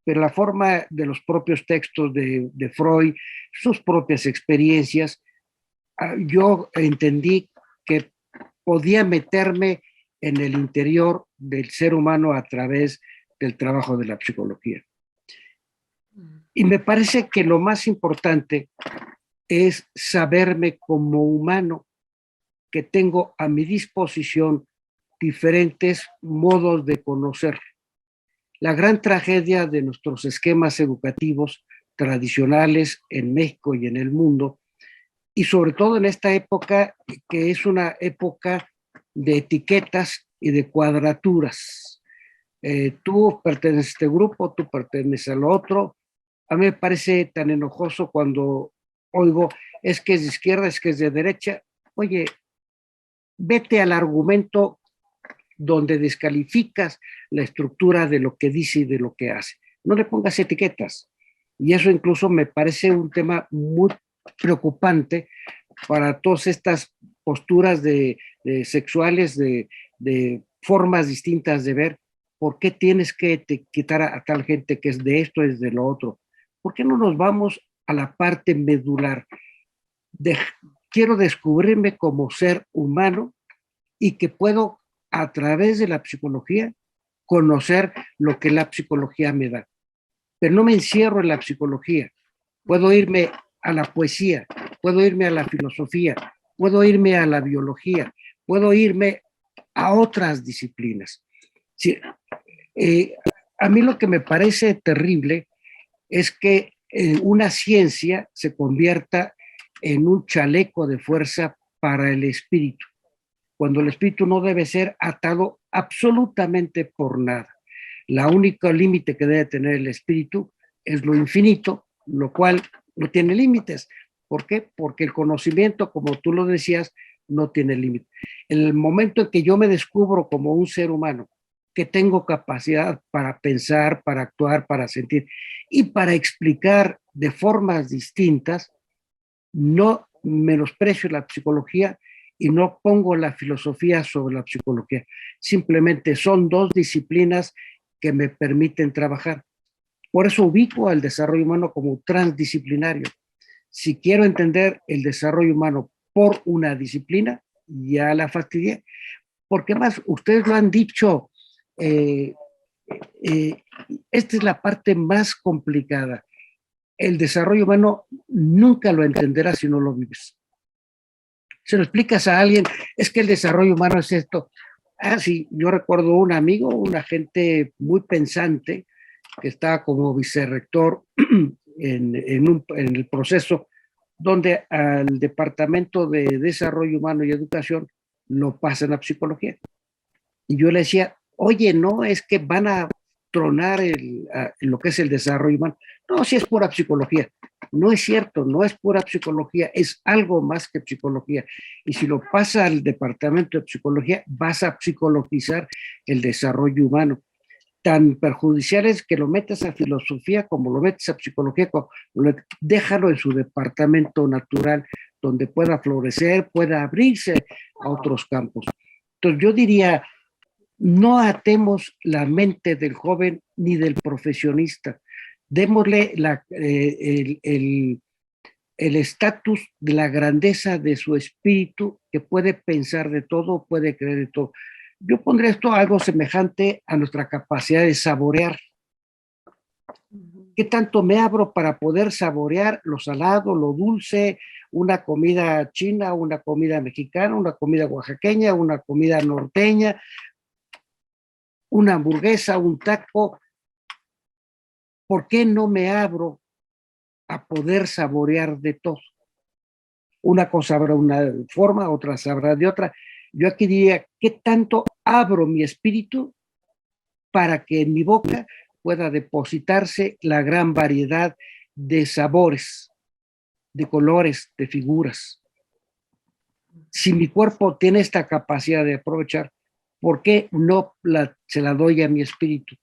pero la forma de los propios textos de Freud, sus propias experiencias, yo entendí que podía meterme en el interior del ser humano a través del trabajo de la psicología. Y me parece que lo más importante es saberme como humano, que tengo a mi disposición diferentes modos de conocer. La gran tragedia de nuestros esquemas educativos tradicionales en México y en el mundo, y sobre todo en esta época, que es una época de etiquetas y de cuadraturas. Tú perteneces a este grupo, tú perteneces al otro. A mí me parece tan enojoso cuando oigo, es que es de izquierda, es que es de derecha. Oye, vete al argumento donde descalificas la estructura de lo que dice y de lo que hace. No le pongas etiquetas. Y eso incluso me parece un tema muy preocupante para todas estas posturas de sexuales, de formas distintas de ver. ¿Por qué tienes que quitar a tal gente que es de esto, es de lo otro? ¿Por qué no nos vamos a la parte medular? Quiero descubrirme como ser humano y que puedo, a través de la psicología, conocer lo que la psicología me da. Pero no me encierro en la psicología. Puedo irme a la poesía, puedo irme a la filosofía, puedo irme a la biología, puedo irme a otras disciplinas. Sí, a mí lo que me parece terrible es que una ciencia se convierta en un chaleco de fuerza para el espíritu, cuando el espíritu no debe ser atado absolutamente por nada. La única límite que debe tener el espíritu es lo infinito, lo cual no tiene límites. ¿Por qué? Porque el conocimiento, como tú lo decías, no tiene límite. En el momento en que yo me descubro como un ser humano, que tengo capacidad para pensar, para actuar, para sentir y para explicar de formas distintas, no menosprecio la psicología y no pongo la filosofía sobre la psicología. Simplemente son dos disciplinas que me permiten trabajar. Por eso ubico al desarrollo humano como transdisciplinario. Si quiero entender el desarrollo humano por una disciplina, ya la fastidié. Porque más, ustedes lo han dicho, esta es la parte más complicada. El desarrollo humano nunca lo entenderás si no lo vives. Se lo explicas a alguien, es que el desarrollo humano es esto. Ah, sí, yo recuerdo un amigo, una gente muy pensante, que estaba como vicerrector en el proceso donde al Departamento de Desarrollo Humano y Educación lo pasan a psicología. Y yo le decía, oye, no, es que van a tronar lo que es el desarrollo humano. No, si es pura psicología. No es cierto, no es pura psicología, es algo más que psicología. Y si lo pasa al departamento de psicología, vas a psicologizar el desarrollo humano. Tan perjudicial es que lo metas a filosofía como lo metes a psicología, déjalo en su departamento natural, donde pueda florecer, pueda abrirse a otros campos. Entonces yo diría, no atemos la mente del joven ni del profesionista. Démosle el estatus de la grandeza de su espíritu, que puede pensar de todo, puede creer de todo. Yo pondré esto algo semejante a nuestra capacidad de saborear. ¿Qué tanto me abro para poder saborear lo salado, lo dulce, una comida china, una comida mexicana, una comida oaxaqueña, una comida norteña, una hamburguesa, un taco? ¿Por qué no me abro a poder saborear de todo? Una cosa habrá una forma, otra sabrá de otra. Yo aquí diría, ¿qué tanto abro mi espíritu para que en mi boca pueda depositarse la gran variedad de sabores, de colores, de figuras? Si mi cuerpo tiene esta capacidad de aprovechar, ¿por qué no se la doy a mi espíritu?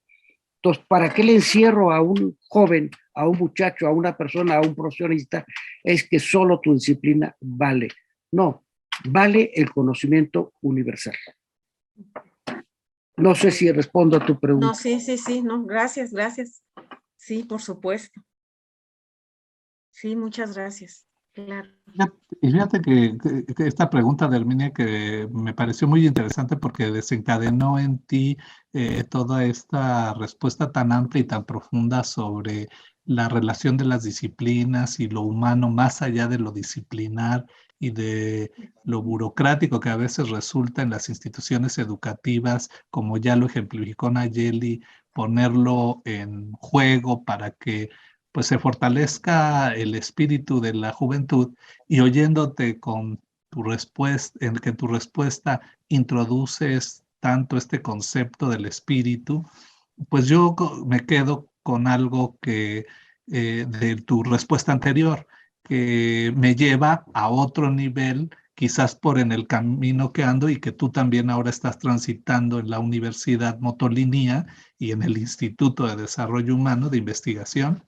Entonces, ¿para qué le encierro a un joven, a un muchacho, a una persona, a un profesionista? Es que solo tu disciplina vale. No, vale el conocimiento universal. No sé si respondo a tu pregunta. No, sí, no, gracias. Sí, por supuesto. Sí, muchas gracias. Claro. Y fíjate que esta pregunta de Herminia que me pareció muy interesante porque desencadenó en ti toda esta respuesta tan amplia y tan profunda sobre la relación de las disciplinas y lo humano más allá de lo disciplinar y de lo burocrático que a veces resulta en las instituciones educativas, como ya lo ejemplificó Nayeli, ponerlo en juego para que pues se fortalezca el espíritu de la juventud. Y oyéndote con tu respuesta, en que tu respuesta introduces tanto este concepto del espíritu, pues yo me quedo con algo que de tu respuesta anterior, que me lleva a otro nivel, quizás por en el camino que ando y que tú también ahora estás transitando en la Universidad Motolinía y en el Instituto de Desarrollo Humano de Investigación,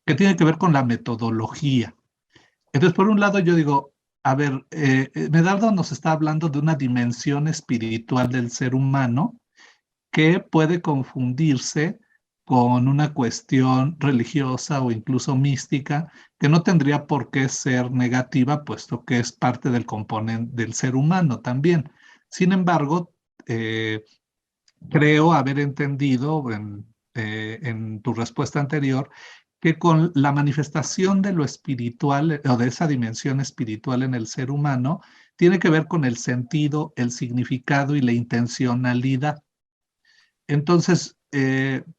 que tiene que ver con la metodología. Entonces, por un lado, yo digo, a ver, Medardo nos está hablando de una dimensión espiritual del ser humano que puede confundirse con una cuestión religiosa o incluso mística, que no tendría por qué ser negativa, puesto que es parte del componente del ser humano también. Sin embargo, creo haber entendido en tu respuesta anterior que con la manifestación de lo espiritual o de esa dimensión espiritual en el ser humano, tiene que ver con el sentido, el significado y la intencionalidad. Entonces,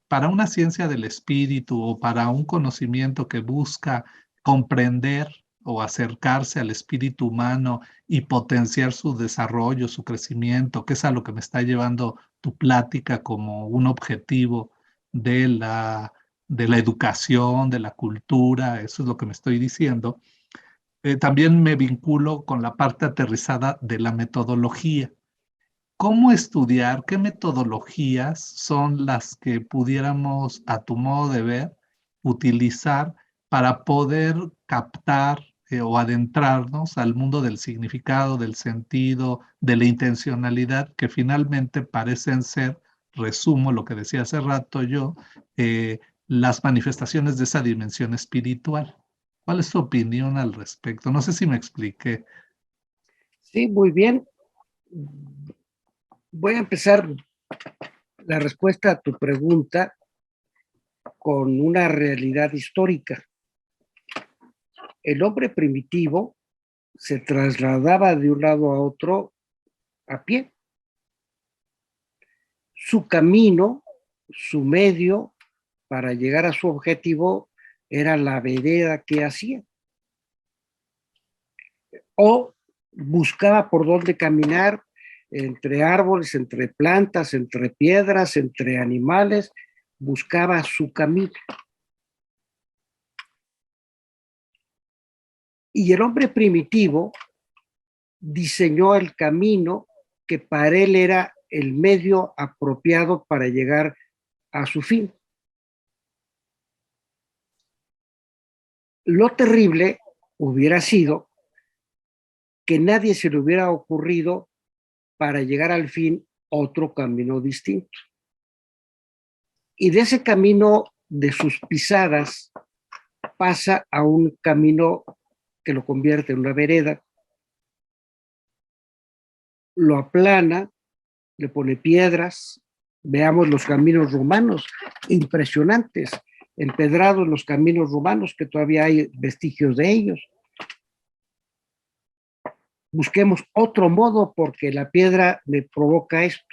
para una ciencia del espíritu o para un conocimiento que busca comprender o acercarse al espíritu humano y potenciar su desarrollo, su crecimiento, que es a lo que me está llevando tu plática como un objetivo de de la educación, de la cultura, eso es lo que me estoy diciendo. También me vinculo con la parte aterrizada de la metodología. ¿Cómo estudiar? ¿Qué metodologías son las que pudiéramos, a tu modo de ver, utilizar para poder captar o adentrarnos al mundo del significado, del sentido, de la intencionalidad, que finalmente parecen ser, resumo lo que decía hace rato yo, las manifestaciones de esa dimensión espiritual? ¿Cuál es tu opinión al respecto? No sé si me expliqué. Sí, muy bien. Voy a empezar la respuesta a tu pregunta con una realidad histórica. El hombre primitivo se trasladaba de un lado a otro a pie. Su camino, su medio para llegar a su objetivo era la vereda que hacía. O buscaba por dónde caminar entre árboles, entre plantas, entre piedras, entre animales, buscaba su camino. Y el hombre primitivo diseñó el camino que para él era el medio apropiado para llegar a su fin. Lo terrible hubiera sido que nadie se le hubiera ocurrido para llegar al fin otro camino distinto. Y de ese camino de sus pisadas pasa a un camino que lo convierte en una vereda, lo aplana, le pone piedras. Veamos los caminos romanos, impresionantes, empedrados los caminos romanos, que todavía hay vestigios de ellos. Busquemos otro modo porque la piedra me provoca esto.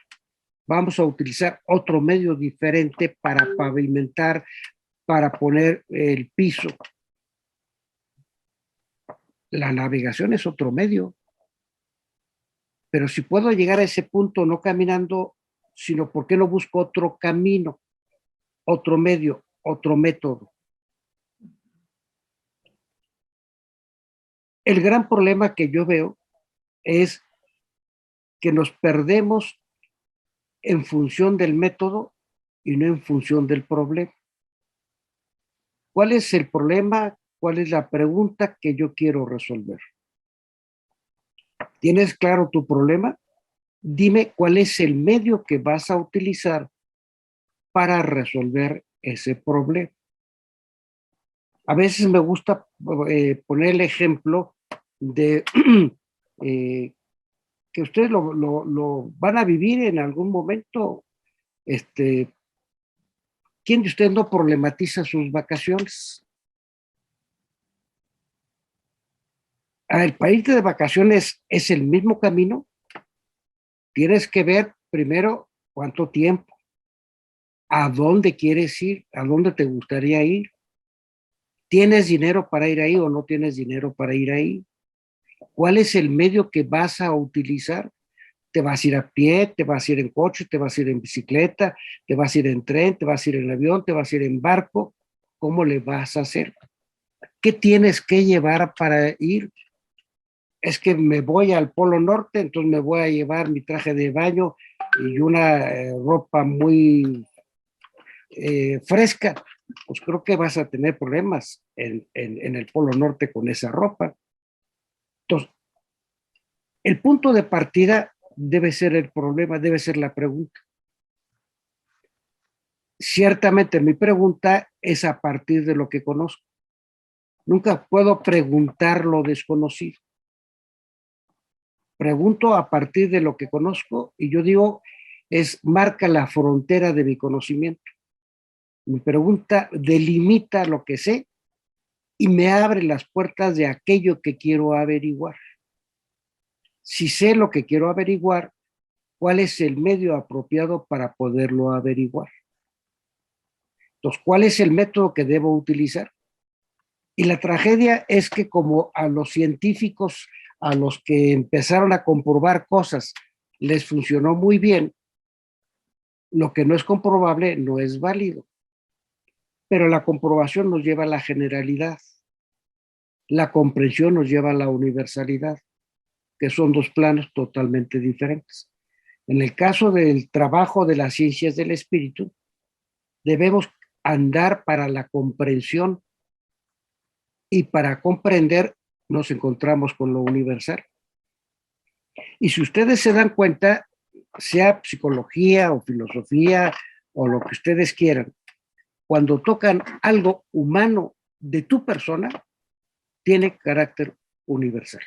Vamos a utilizar otro medio diferente para pavimentar, para poner el piso. La navegación es otro medio. Pero si puedo llegar a ese punto no caminando, sino ¿por qué no busco otro camino, otro medio, otro método? El gran problema que yo veo es que nos perdemos en función del método y no en función del problema. ¿Cuál es el problema? ¿Cuál es la pregunta que yo quiero resolver? ¿Tienes claro tu problema? Dime cuál es el medio que vas a utilizar para resolver ese problema. A veces me gusta poner el ejemplo de que ustedes lo van a vivir en algún momento. ¿Quién de ustedes no problematiza sus vacaciones? Para irte de vacaciones es el mismo camino. Tienes que ver primero cuánto tiempo, a dónde quieres ir, a dónde te gustaría ir. ¿Tienes dinero para ir ahí o no tienes dinero para ir ahí? ¿Cuál es el medio que vas a utilizar? ¿Te vas a ir a pie? ¿Te vas a ir en coche? ¿Te vas a ir en bicicleta? ¿Te vas a ir en tren? ¿Te vas a ir en avión? ¿Te vas a ir en barco? ¿Cómo le vas a hacer? ¿Qué tienes que llevar para ir? Es que me voy al Polo Norte, entonces me voy a llevar mi traje de baño y una ropa muy fresca. Pues creo que vas a tener problemas en el Polo Norte con esa ropa. Entonces, el punto de partida debe ser el problema, debe ser la pregunta. Ciertamente mi pregunta es a partir de lo que conozco. Nunca puedo preguntar lo desconocido. Pregunto a partir de lo que conozco y yo digo, marca la frontera de mi conocimiento. Mi pregunta delimita lo que sé y me abre las puertas de aquello que quiero averiguar. Si sé lo que quiero averiguar, ¿cuál es el medio apropiado para poderlo averiguar? Entonces, ¿cuál es el método que debo utilizar? Y la tragedia es que como a los científicos, a los que empezaron a comprobar cosas, les funcionó muy bien, lo que no es comprobable no es válido. Pero la comprobación nos lleva a la generalidad. La comprensión nos lleva a la universalidad, que son dos planos totalmente diferentes. En el caso del trabajo de las ciencias del espíritu, debemos andar para la comprensión y para comprender nos encontramos con lo universal. Y si ustedes se dan cuenta, sea psicología o filosofía o lo que ustedes quieran, cuando tocan algo humano de tu persona, tiene carácter universal.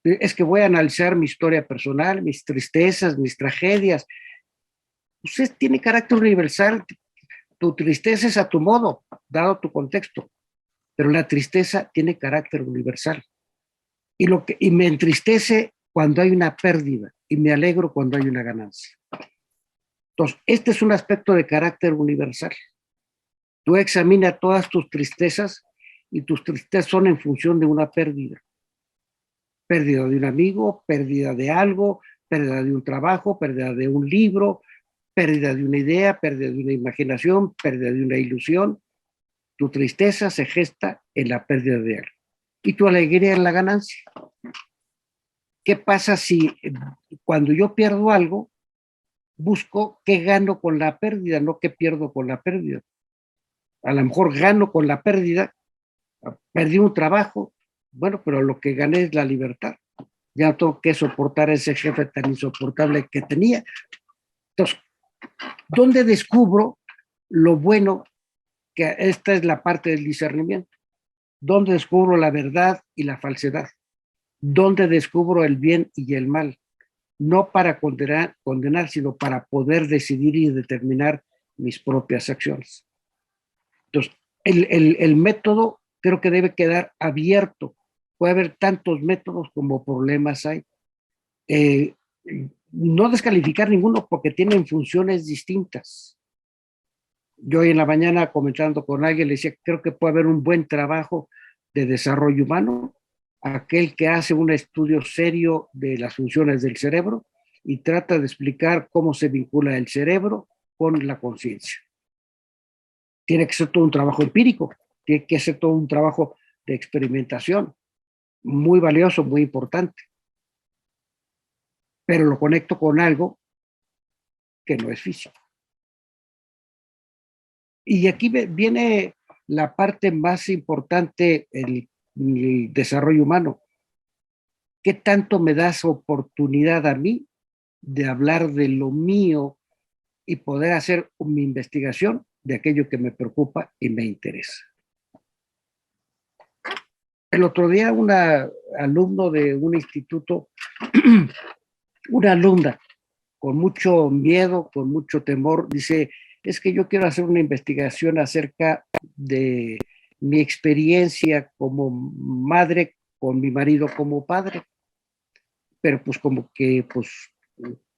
Es que voy a analizar mi historia personal, mis tristezas, mis tragedias. Usted tiene carácter universal. Tu tristeza es a tu modo, dado tu contexto, pero la tristeza tiene carácter universal. Y me entristece cuando hay una pérdida y me alegro cuando hay una ganancia. Entonces, este es un aspecto de carácter universal. Tú examina todas tus tristezas y tus tristezas son en función de una pérdida. Pérdida de un amigo, pérdida de algo, pérdida de un trabajo, pérdida de un libro, pérdida de una idea, pérdida de una imaginación, pérdida de una ilusión. Tu tristeza se gesta en la pérdida de algo y tu alegría en la ganancia. ¿Qué pasa si cuando yo pierdo algo, busco qué gano con la pérdida, no qué pierdo con la pérdida? A lo mejor gano con la pérdida, perdí un trabajo, bueno, pero lo que gané es la libertad. Ya no tengo que soportar a ese jefe tan insoportable que tenía. Entonces, ¿dónde descubro lo bueno? Que esta es la parte del discernimiento. ¿Dónde descubro la verdad y la falsedad? ¿Dónde descubro el bien y el mal? No para condenar, sino para poder decidir y determinar mis propias acciones. Entonces, el método creo que debe quedar abierto. Puede haber tantos métodos como problemas hay. No descalificar ninguno porque tienen funciones distintas. Yo hoy en la mañana comentando con alguien le decía, creo que puede haber un buen trabajo de desarrollo humano, aquel que hace un estudio serio de las funciones del cerebro y trata de explicar cómo se vincula el cerebro con la conciencia. Tiene que ser todo un trabajo empírico, tiene que ser todo un trabajo de experimentación, muy valioso, muy importante. Pero lo conecto con algo que no es físico. Y aquí viene la parte más importante, el desarrollo humano. ¿Qué tanto me das oportunidad a mí de hablar de lo mío y poder hacer mi investigación de aquello que me preocupa y me interesa. El otro día una alumno de un instituto, una alumna con mucho miedo, con mucho temor, dice, es que yo quiero hacer una investigación acerca de mi experiencia como madre con mi marido como padre, pero pues como que pues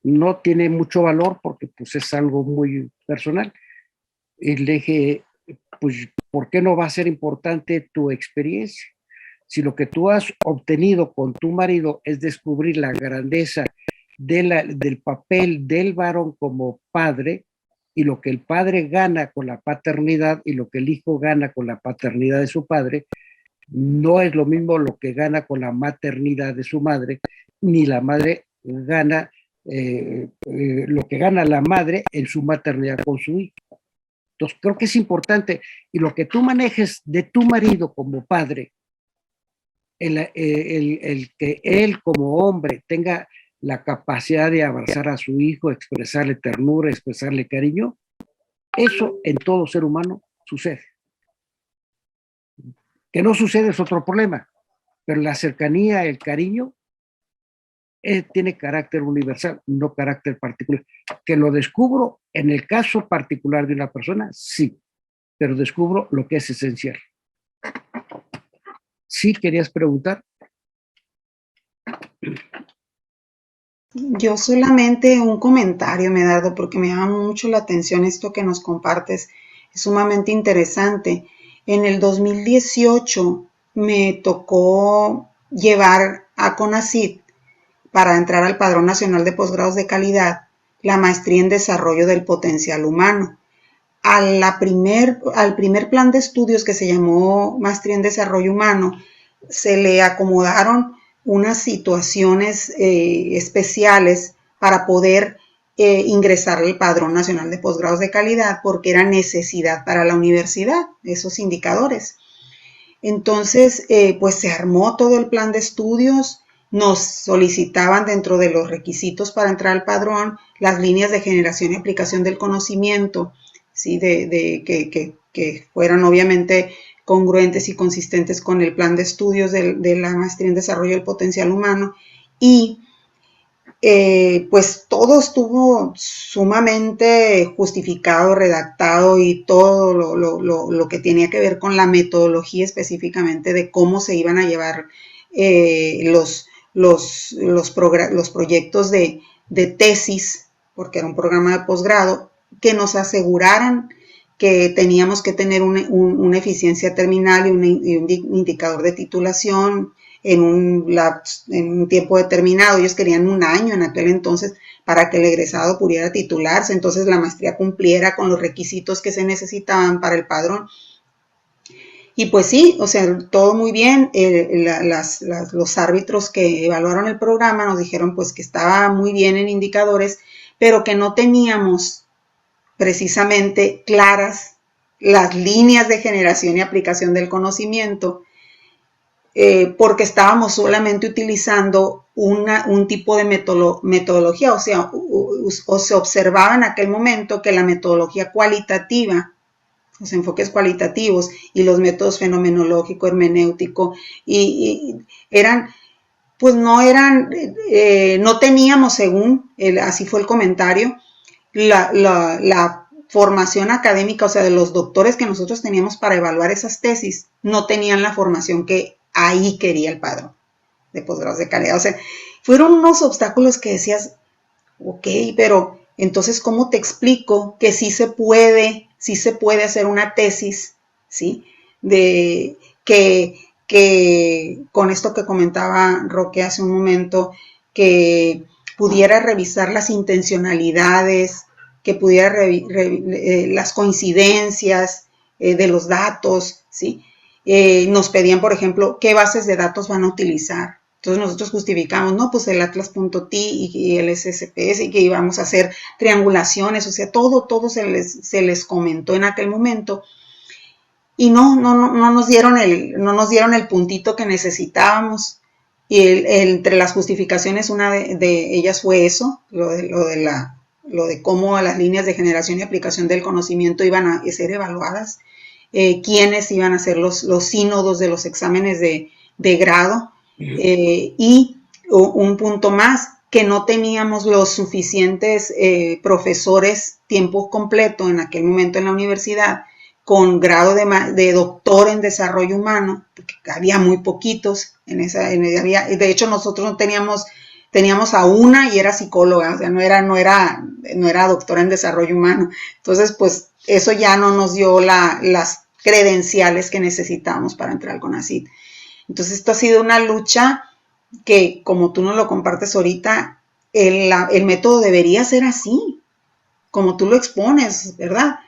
no tiene mucho valor porque pues es algo muy personal. Y le dije, pues, ¿por qué no va a ser importante tu experiencia? Si lo que tú has obtenido con tu marido es descubrir la grandeza del papel del varón como padre, y lo que el padre gana con la paternidad y lo que el hijo gana con la paternidad de su padre, no es lo mismo lo que gana con la maternidad de su madre, ni la madre gana lo que gana la madre en su maternidad con su hijo. Entonces, creo que es importante, y lo que tú manejes de tu marido como padre, el que él como hombre tenga la capacidad de abrazar a su hijo, expresarle ternura, expresarle cariño, eso en todo ser humano sucede. Que no sucede es otro problema, pero la cercanía, el cariño, tiene carácter universal, no carácter particular. Que lo descubro en el caso particular de una persona, sí, pero descubro lo que es esencial. ¿Sí querías preguntar? Yo solamente un comentario, Medardo, porque me llama mucho la atención esto que nos compartes. Es sumamente interesante. En el 2018 me tocó llevar a CONACYT para entrar al Padrón Nacional de Posgrados de Calidad la maestría en Desarrollo del Potencial Humano. Al primer plan de estudios, que se llamó Maestría en Desarrollo Humano, se le acomodaron unas situaciones especiales para poder ingresar al Padrón Nacional de Posgrados de Calidad, porque era necesidad para la universidad, esos indicadores. Entonces, pues se armó todo el plan de estudios, nos solicitaban dentro de los requisitos para entrar al padrón las líneas de generación y aplicación del conocimiento, ¿sí? Que fueran obviamente congruentes y consistentes con el plan de estudios de la maestría en desarrollo del potencial humano, y pues todo estuvo sumamente justificado, redactado, y todo lo que tenía que ver con la metodología específicamente de cómo se iban a llevar los proyectos de tesis, porque era un programa de posgrado, que nos aseguraran que teníamos que tener una eficiencia terminal y un indicador de titulación en un tiempo determinado. Ellos querían 1 año en aquel entonces para que el egresado pudiera titularse, entonces la maestría cumpliera con los requisitos que se necesitaban para el padrón. Y pues sí, o sea, todo muy bien. Los árbitros que evaluaron el programa nos dijeron pues que estaba muy bien en indicadores, pero que no teníamos precisamente claras las líneas de generación y aplicación del conocimiento, porque estábamos solamente utilizando un tipo de metodología, o sea, se observaba en aquel momento que la metodología cualitativa, los enfoques cualitativos y los métodos fenomenológico, hermenéutico, y eran, pues no teníamos, según, así fue el comentario, la formación académica, o sea, de los doctores que nosotros teníamos para evaluar esas tesis, no tenían la formación que ahí quería el padrón de posgrados de calidad. O sea, fueron unos obstáculos que decías, ok, pero entonces, ¿cómo te explico que sí se puede hacer una tesis, ¿sí? De que con esto que comentaba Roque hace un momento, que pudiera revisar las intencionalidades, que pudiera las coincidencias de los datos, ¿sí? Nos pedían, por ejemplo, qué bases de datos van a utilizar. Entonces nosotros justificamos, no, pues el Atlas.ti y el SSPS, y que íbamos a hacer triangulaciones, o sea, todo se les comentó en aquel momento, y no nos dieron el puntito que necesitábamos. Y entre las justificaciones, una de ellas fue eso, lo de lo de cómo las líneas de generación y aplicación del conocimiento iban a ser evaluadas, quiénes iban a ser los sínodos de los exámenes de grado, y un punto más, que no teníamos los suficientes profesores tiempo completo en aquel momento en la universidad con grado de doctor en desarrollo humano, porque había muy poquitos de hecho nosotros no teníamos a una y era psicóloga, o sea, no era doctora en desarrollo humano. Entonces, pues eso ya no nos dio las credenciales que necesitábamos para entrar al CONACYT. Entonces, esto ha sido una lucha que, como tú nos lo compartes ahorita, el método debería ser así, como tú lo expones, ¿verdad?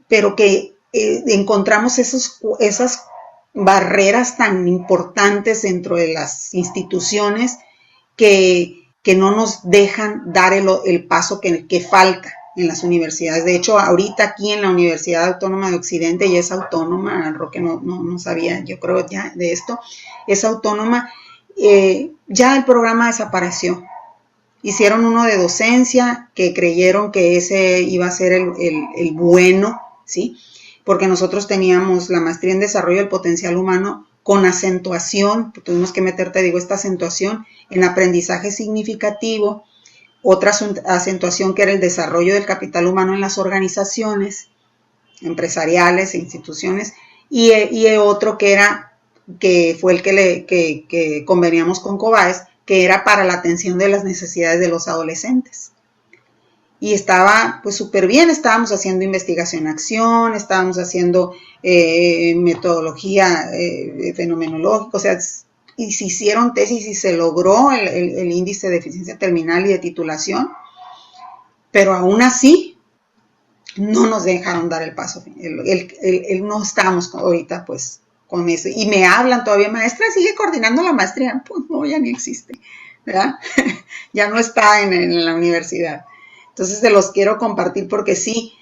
Pero que encontramos esas barreras tan importantes dentro de las instituciones que no nos dejan dar el paso que falta en las universidades. De hecho, ahorita aquí en la Universidad Autónoma de Occidente, ya es autónoma, Roque no sabía, yo creo ya de esto, es autónoma, ya el programa desapareció. Hicieron uno de docencia que creyeron que ese iba a ser el bueno, ¿sí? Porque nosotros teníamos la maestría en desarrollo del potencial humano con acentuación, tuvimos que meter, te digo, esta acentuación en aprendizaje significativo, otra acentuación que era el desarrollo del capital humano en las organizaciones empresariales e instituciones, y otro que fue el que conveníamos con COBAES, que era para la atención de las necesidades de los adolescentes. Y estaba pues súper bien, estábamos haciendo investigación-acción, estábamos haciendo metodología fenomenológica, o sea, y se hicieron tesis y se logró el índice de eficiencia terminal y de titulación, pero aún así no nos dejaron dar el paso. No estamos ahorita pues con eso. Y me hablan todavía, maestra, ¿sigue coordinando la maestría? Pues no, ya ni existe, ¿verdad? Ya no está en la universidad. Entonces se los quiero compartir porque sí,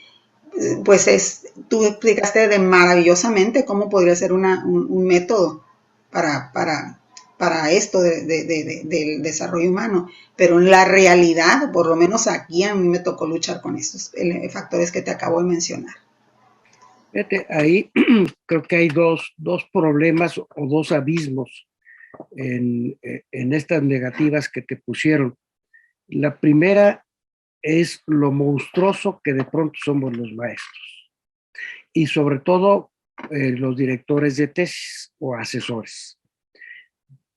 pues tú explicaste maravillosamente cómo podría ser un método para esto del desarrollo humano, pero en la realidad, por lo menos aquí a mí me tocó luchar con estos factores que te acabo de mencionar. Fíjate, ahí creo que hay dos problemas o dos abismos en estas negativas que te pusieron. La primera es lo monstruoso que de pronto somos los maestros y sobre todo los directores de tesis o asesores,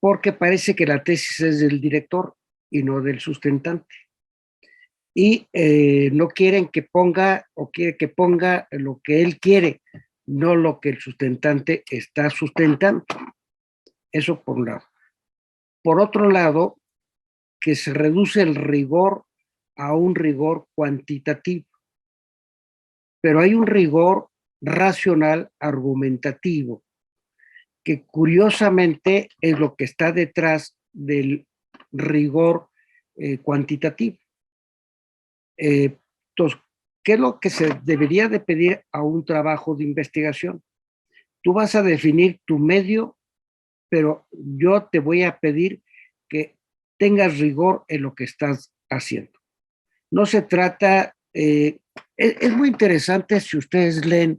porque parece que la tesis es del director y no del sustentante. Y no quieren que ponga o quiere que ponga lo que él quiere, no lo que el sustentante está sustentando. Eso por un lado. Por otro lado, que se reduce el rigor a un rigor cuantitativo, pero hay un rigor racional argumentativo, que curiosamente es lo que está detrás del rigor cuantitativo. Entonces, ¿qué es lo que se debería de pedir a un trabajo de investigación? Tú vas a definir tu medio, pero yo te voy a pedir que tengas rigor en lo que estás haciendo. No se trata, es muy interesante si ustedes leen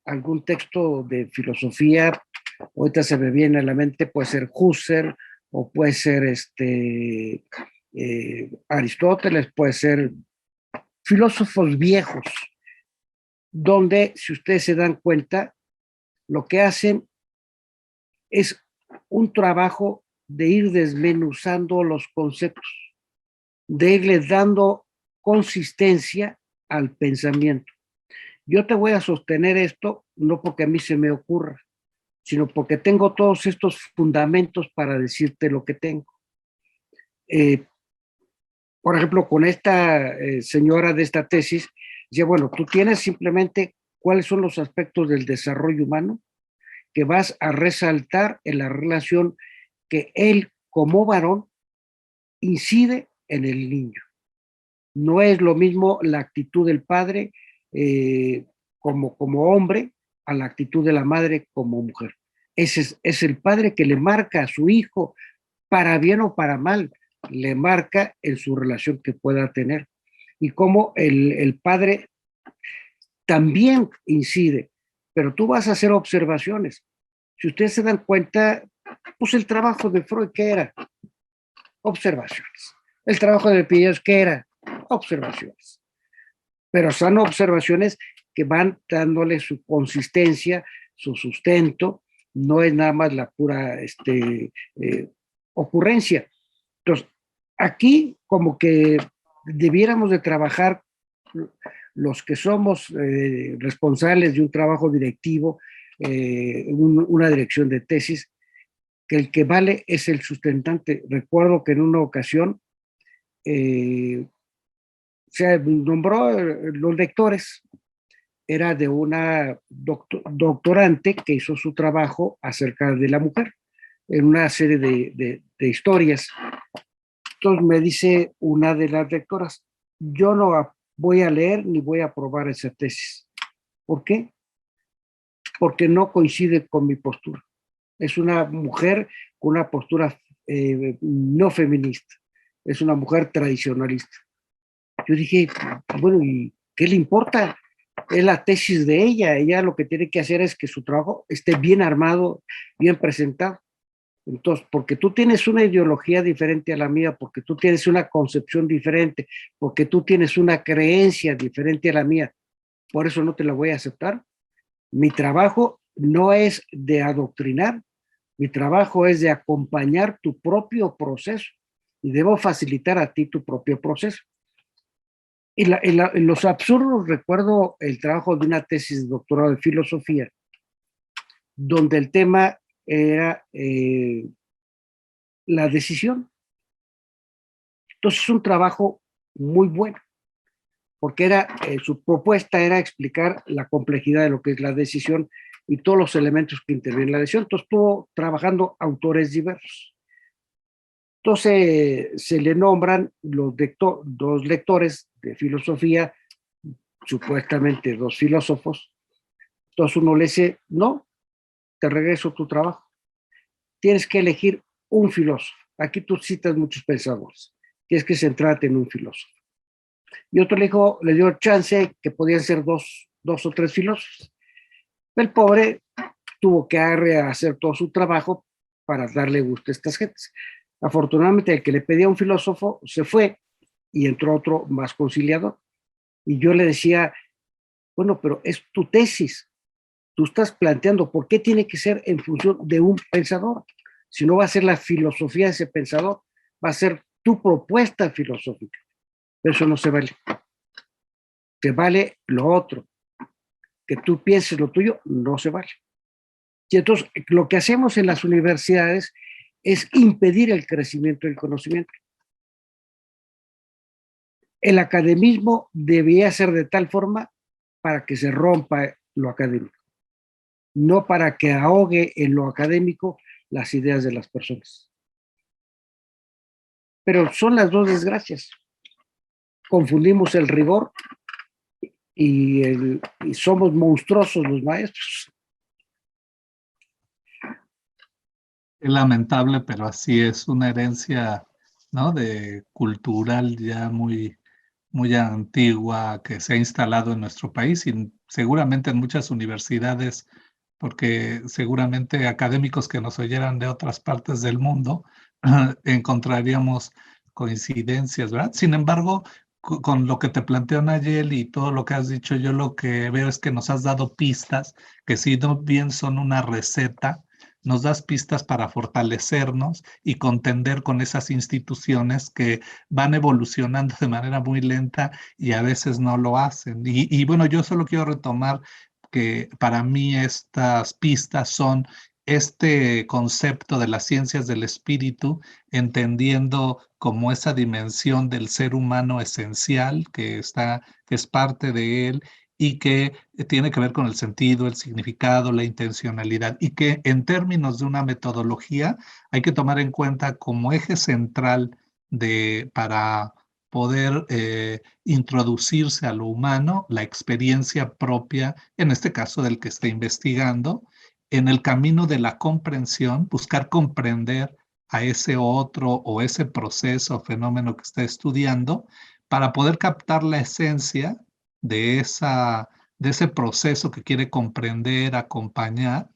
algún texto de filosofía, ahorita se me viene a la mente, puede ser Husserl, o puede ser Aristóteles, puede ser filósofos viejos, donde, si ustedes se dan cuenta, lo que hacen es un trabajo de ir desmenuzando los conceptos, de irles dando consistencia al pensamiento. Yo te voy a sostener esto, no porque a mí se me ocurra, sino porque tengo todos estos fundamentos para decirte lo que tengo. Por ejemplo, con esta señora de esta tesis, dice, bueno, tú tienes simplemente cuáles son los aspectos del desarrollo humano que vas a resaltar en la relación que él, como varón, incide en el niño. No es lo mismo la actitud del padre como hombre a la actitud de la madre como mujer. Ese es el padre que le marca a su hijo, para bien o para mal, le marca en su relación que pueda tener y cómo el padre también incide, pero tú vas a hacer observaciones. Si ustedes se dan cuenta, pues el trabajo de Freud, ¿qué era? Observaciones. El trabajo de Piaget, ¿qué era? Observaciones. Pero son observaciones que van dándole su consistencia, su sustento, no es nada más la pura ocurrencia. Entonces, aquí como que debiéramos de trabajar los que somos responsables de un trabajo directivo, una dirección de tesis, que el que vale es el sustentante. Recuerdo que en una ocasión se nombró los lectores, era de una doctorante que hizo su trabajo acerca de la mujer, en una serie de historias. Entonces me dice una de las lectoras, yo no voy a leer ni voy a aprobar esa tesis. ¿Por qué? Porque no coincide con mi postura. Es una mujer con una postura no feminista, es una mujer tradicionalista. Yo dije, bueno, ¿y qué le importa? Es la tesis de ella. Ella lo que tiene que hacer es que su trabajo esté bien armado, bien presentado. Entonces, porque tú tienes una ideología diferente a la mía, porque tú tienes una concepción diferente, porque tú tienes una creencia diferente a la mía, por eso no te la voy a aceptar. Mi trabajo no es de adoctrinar, mi trabajo es de acompañar tu propio proceso y debo facilitar a ti tu propio proceso. En los absurdos recuerdo el trabajo de una tesis de doctorado de filosofía, donde el tema era la decisión. Entonces es un trabajo muy bueno, porque su propuesta era explicar la complejidad de lo que es la decisión y todos los elementos que intervienen en la decisión. Entonces estuvo trabajando autores diversos. Entonces se le nombran dos lectores de filosofía, supuestamente dos filósofos. Entonces uno le dice, no, te regreso tu trabajo. Tienes que elegir un filósofo. Aquí tú citas muchos pensadores. Tienes que centrarte en un filósofo. Y otro le dio chance que podían ser dos o tres filósofos. El pobre tuvo que hacer todo su trabajo para darle gusto a estas gentes. Afortunadamente, el que le pedía un filósofo se fue y entró otro más conciliador. Y yo le decía, bueno, pero es tu tesis. Tú estás planteando por qué tiene que ser en función de un pensador. Si no va a ser la filosofía de ese pensador, va a ser tu propuesta filosófica. Pero eso no se vale. Se vale lo otro. Que tú pienses lo tuyo, no se vale. Y entonces, lo que hacemos en las universidades es impedir el crecimiento del conocimiento. El academismo debía ser de tal forma para que se rompa lo académico, no para que ahogue en lo académico las ideas de las personas. Pero son las dos desgracias. Confundimos el rigor y somos monstruosos los maestros. Es lamentable, pero así es una herencia, ¿no? De cultural ya muy, muy antigua que se ha instalado en nuestro país y seguramente en muchas universidades, porque seguramente académicos que nos oyeran de otras partes del mundo encontraríamos coincidencias, ¿verdad? Sin embargo, con lo que te planteó Nayeli y todo lo que has dicho, yo lo que veo es que nos has dado pistas que si no bien son una receta, nos das pistas para fortalecernos y contender con esas instituciones que van evolucionando de manera muy lenta y a veces no lo hacen. Y bueno, yo solo quiero retomar que para mí estas pistas son este concepto de las ciencias del espíritu, entendiendo como esa dimensión del ser humano esencial que es parte de él y que tiene que ver con el sentido, el significado, la intencionalidad, y que en términos de una metodología hay que tomar en cuenta como eje central para poder introducirse a lo humano, la experiencia propia, en este caso del que está investigando, en el camino de la comprensión, buscar comprender a ese otro o ese proceso o fenómeno que está estudiando, para poder captar la esencia de ese proceso que quiere comprender, acompañar,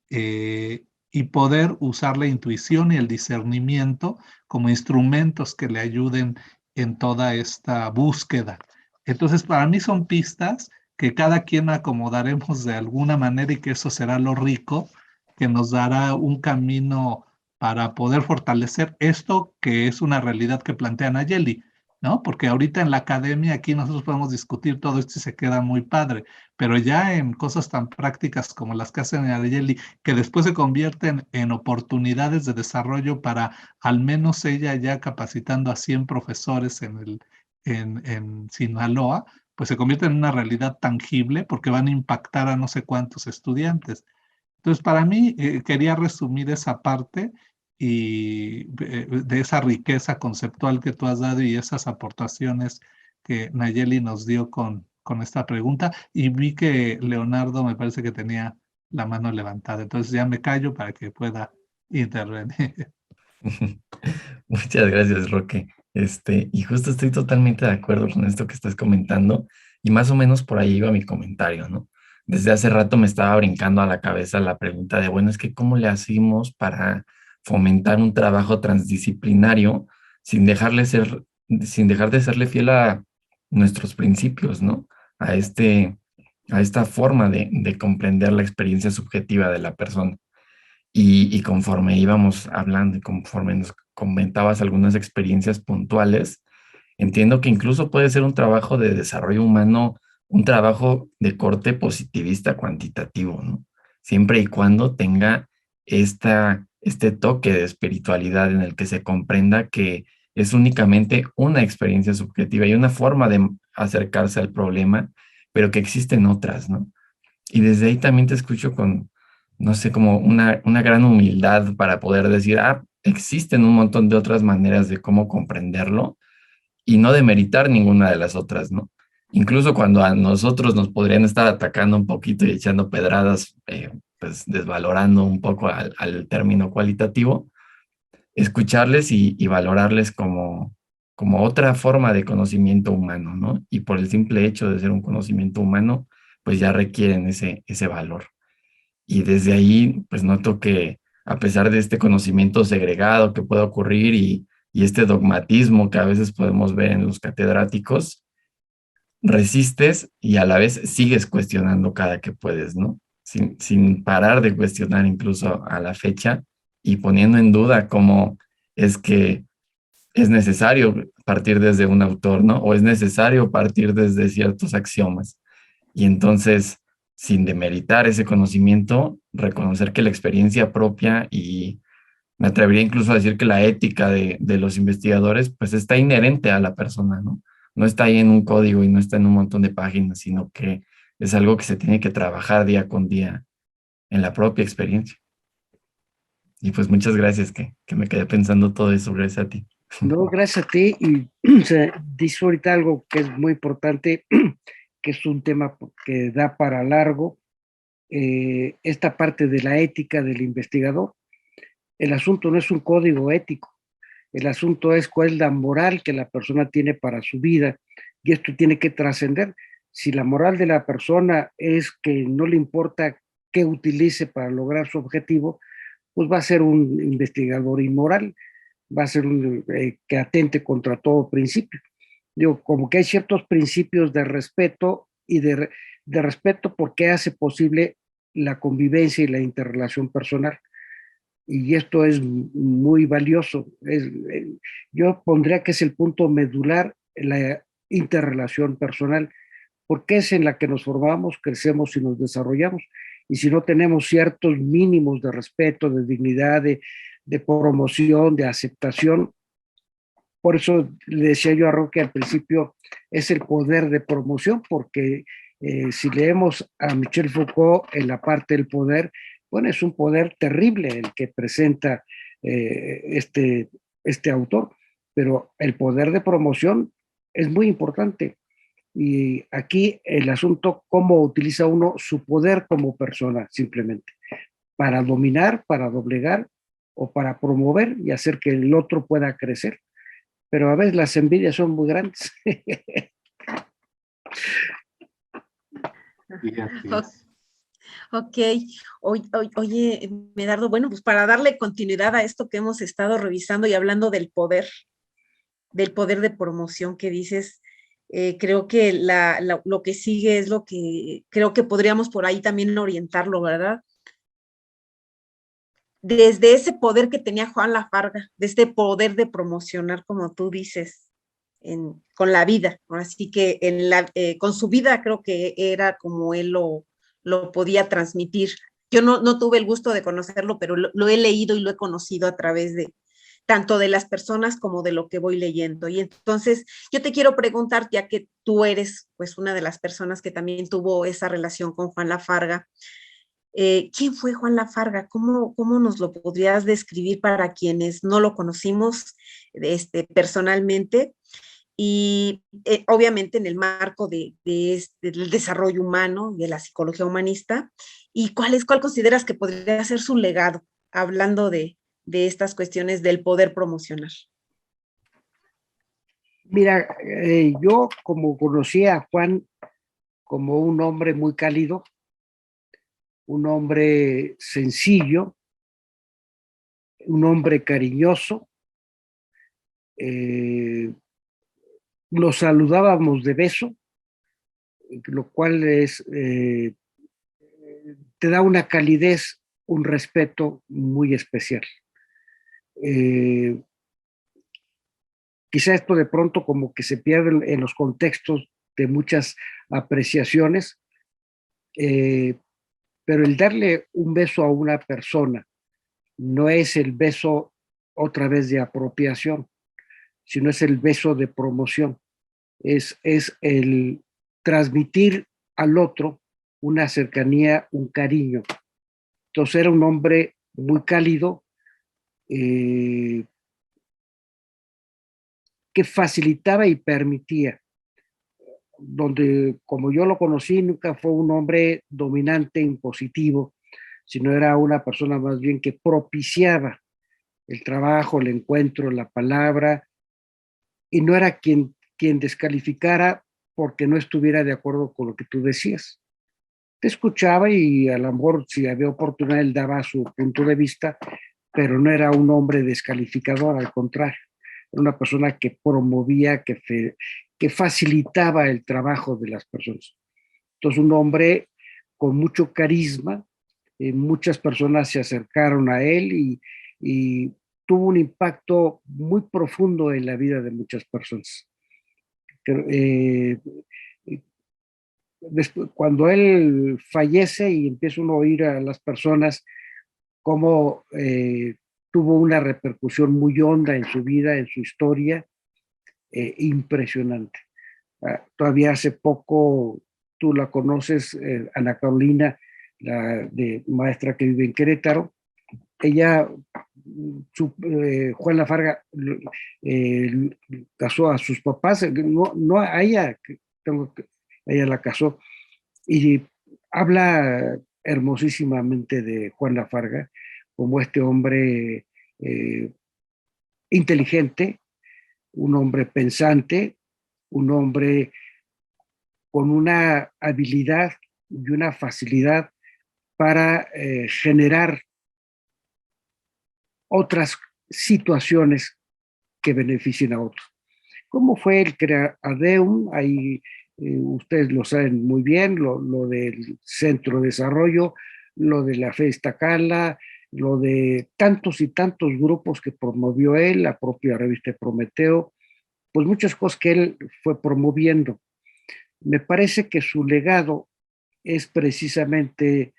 y poder usar la intuición y el discernimiento como instrumentos que le ayuden en toda esta búsqueda. Entonces, para mí son pistas que cada quien acomodaremos de alguna manera y que eso será lo rico, que nos dará un camino para poder fortalecer esto que es una realidad que plantea Nayeli, ¿no? Porque ahorita en la academia aquí nosotros podemos discutir todo esto y se queda muy padre, pero ya en cosas tan prácticas como las que hace Nayeli, que después se convierten en oportunidades de desarrollo para al menos ella ya capacitando a 100 profesores en Sinaloa, pues se convierte en una realidad tangible porque van a impactar a no sé cuántos estudiantes. Entonces, para mí, quería resumir esa parte y de esa riqueza conceptual que tú has dado y esas aportaciones que Nayeli nos dio con esta pregunta. Y vi que Leonardo me parece que tenía la mano levantada. Entonces ya me callo para que pueda intervenir. Muchas gracias, Roque. Y justo estoy totalmente de acuerdo con esto que estás comentando y más o menos por ahí iba mi comentario, ¿no? Desde hace rato me estaba brincando a la cabeza la pregunta de, bueno, es que ¿cómo le hacemos para fomentar un trabajo transdisciplinario sin sin dejar de serle fiel a nuestros principios, ¿no? A a esta forma de comprender la experiencia subjetiva de la persona. Y conforme íbamos hablando y conforme nos comentabas algunas experiencias puntuales, entiendo que incluso puede ser un trabajo de desarrollo humano, un trabajo de corte positivista cuantitativo, ¿no? Siempre y cuando tenga este toque de espiritualidad en el que se comprenda que es únicamente una experiencia subjetiva y una forma de acercarse al problema, pero que existen otras, ¿no? Y desde ahí también te escucho con, no sé, como una gran humildad para poder decir, existen un montón de otras maneras de cómo comprenderlo y no demeritar ninguna de las otras, ¿no? Incluso cuando a nosotros nos podrían estar atacando un poquito y echando pedradas, pues desvalorando un poco al término cualitativo, escucharles y valorarles como otra forma de conocimiento humano, ¿no? Y por el simple hecho de ser un conocimiento humano, pues ya requieren ese valor. Y desde ahí, pues noto que a pesar de este conocimiento segregado que puede ocurrir y este dogmatismo que a veces podemos ver en los catedráticos, resistes y a la vez sigues cuestionando cada que puedes, ¿no? Sin parar de cuestionar incluso a la fecha y poniendo en duda cómo es que es necesario partir desde un autor, ¿no? O es necesario partir desde ciertos axiomas. Y entonces, sin demeritar ese conocimiento, reconocer que la experiencia propia y me atrevería incluso a decir que la ética de los investigadores, pues está inherente a la persona, ¿no? No está ahí en un código y no está en un montón de páginas, sino que es algo que se tiene que trabajar día con día en la propia experiencia. Y pues muchas gracias que me quedé pensando todo eso, gracias a ti. No, gracias a ti. Y dice ahorita algo que es muy importante, que es un tema que da para largo, esta parte de la ética del investigador. El asunto no es un código ético, el asunto es cuál es la moral que la persona tiene para su vida y esto tiene que trascender. Si la moral de la persona es que no le importa qué utilice para lograr su objetivo, pues va a ser un investigador inmoral, va a ser un que atente contra todo principio. Digo, como que hay ciertos principios de respeto y de respeto porque hace posible la convivencia y la interrelación personal. Y esto es muy valioso. Yo pondría que es el punto medular la interrelación personal, porque es en la que nos formamos, crecemos y nos desarrollamos. Y si no tenemos ciertos mínimos de respeto, de dignidad, de promoción, de aceptación, por eso le decía yo a Roque al principio, es el poder de promoción, porque si leemos a Michel Foucault en la parte del poder, bueno, es un poder terrible el que presenta este autor, pero el poder de promoción es muy importante. Y aquí el asunto, cómo utiliza uno su poder como persona, simplemente, para dominar, para doblegar o para promover y hacer que el otro pueda crecer. pero a veces las envidias son muy grandes. Y así O- es. Ok, oye, Medardo, bueno, pues para darle continuidad a esto que hemos estado revisando y hablando del poder de promoción que dices, creo que lo que sigue es lo que creo que podríamos por ahí también orientarlo, ¿verdad? Desde ese poder que tenía Juan Lafarga, de este poder de promocionar, como tú dices, con la vida, ¿no? Así que con su vida creo que era como él lo podía transmitir. Yo no tuve el gusto de conocerlo, pero lo he leído y lo he conocido a través de tanto de las personas como de lo que voy leyendo. Y entonces yo te quiero preguntar, ya que tú eres pues una de las personas que también tuvo esa relación con Juan Lafarga, ¿quién fue Juan Lafarga? ¿Cómo nos lo podrías describir para quienes no lo conocimos personalmente? Y obviamente en el marco del desarrollo humano, de la psicología humanista, ¿y cuál consideras que podría ser su legado, hablando de estas cuestiones del poder promocionar? Mira, yo como conocí a Juan como un hombre muy cálido, un hombre sencillo, un hombre cariñoso, eh, nos saludábamos de beso, lo cual te da una calidez, un respeto muy especial. Eh, Quizá esto de pronto como que se pierde en los contextos de muchas apreciaciones, eh, pero el darle un beso a una persona no es el beso otra vez de apropiación, sino es el beso de promoción, es el transmitir al otro una cercanía, un cariño. Entonces era un hombre muy cálido, eh, que facilitaba y permitía, donde como yo lo conocí, nunca fue un hombre dominante, impositivo, sino era una persona más bien que propiciaba el trabajo, el encuentro, la palabra, y no era quien descalificara porque no estuviera de acuerdo con lo que tú decías. Te escuchaba y a lo mejor si había oportunidad él daba su punto de vista, pero no era un hombre descalificador, al contrario, era una persona que promovía, que facilitaba el trabajo de las personas. Entonces, un hombre con mucho carisma, muchas personas se acercaron a él y tuvo un impacto muy profundo en la vida de muchas personas. Eh, Después, cuando él fallece y empieza uno a oír a las personas cómo tuvo una repercusión muy honda en su vida, en su historia, impresionante. Todavía hace poco, tú la conoces, Ana Carolina, la de maestra que vive en Querétaro, ella, Juan Lafarga, casó a sus papás, no a ella, ella la casó, y habla hermosísimamente de Juan Lafarga como este hombre eh, inteligente, un hombre pensante, un hombre con una habilidad y una facilidad para generar otras situaciones que beneficien a otros. ¿Cómo fue el CREADEUM? Ahí ustedes lo saben muy bien, lo del Centro de Desarrollo, lo de la Festa Cala, lo de tantos y tantos grupos que promovió él, la propia revista Prometeo, pues muchas cosas que él fue promoviendo. Me parece que su legado es precisamente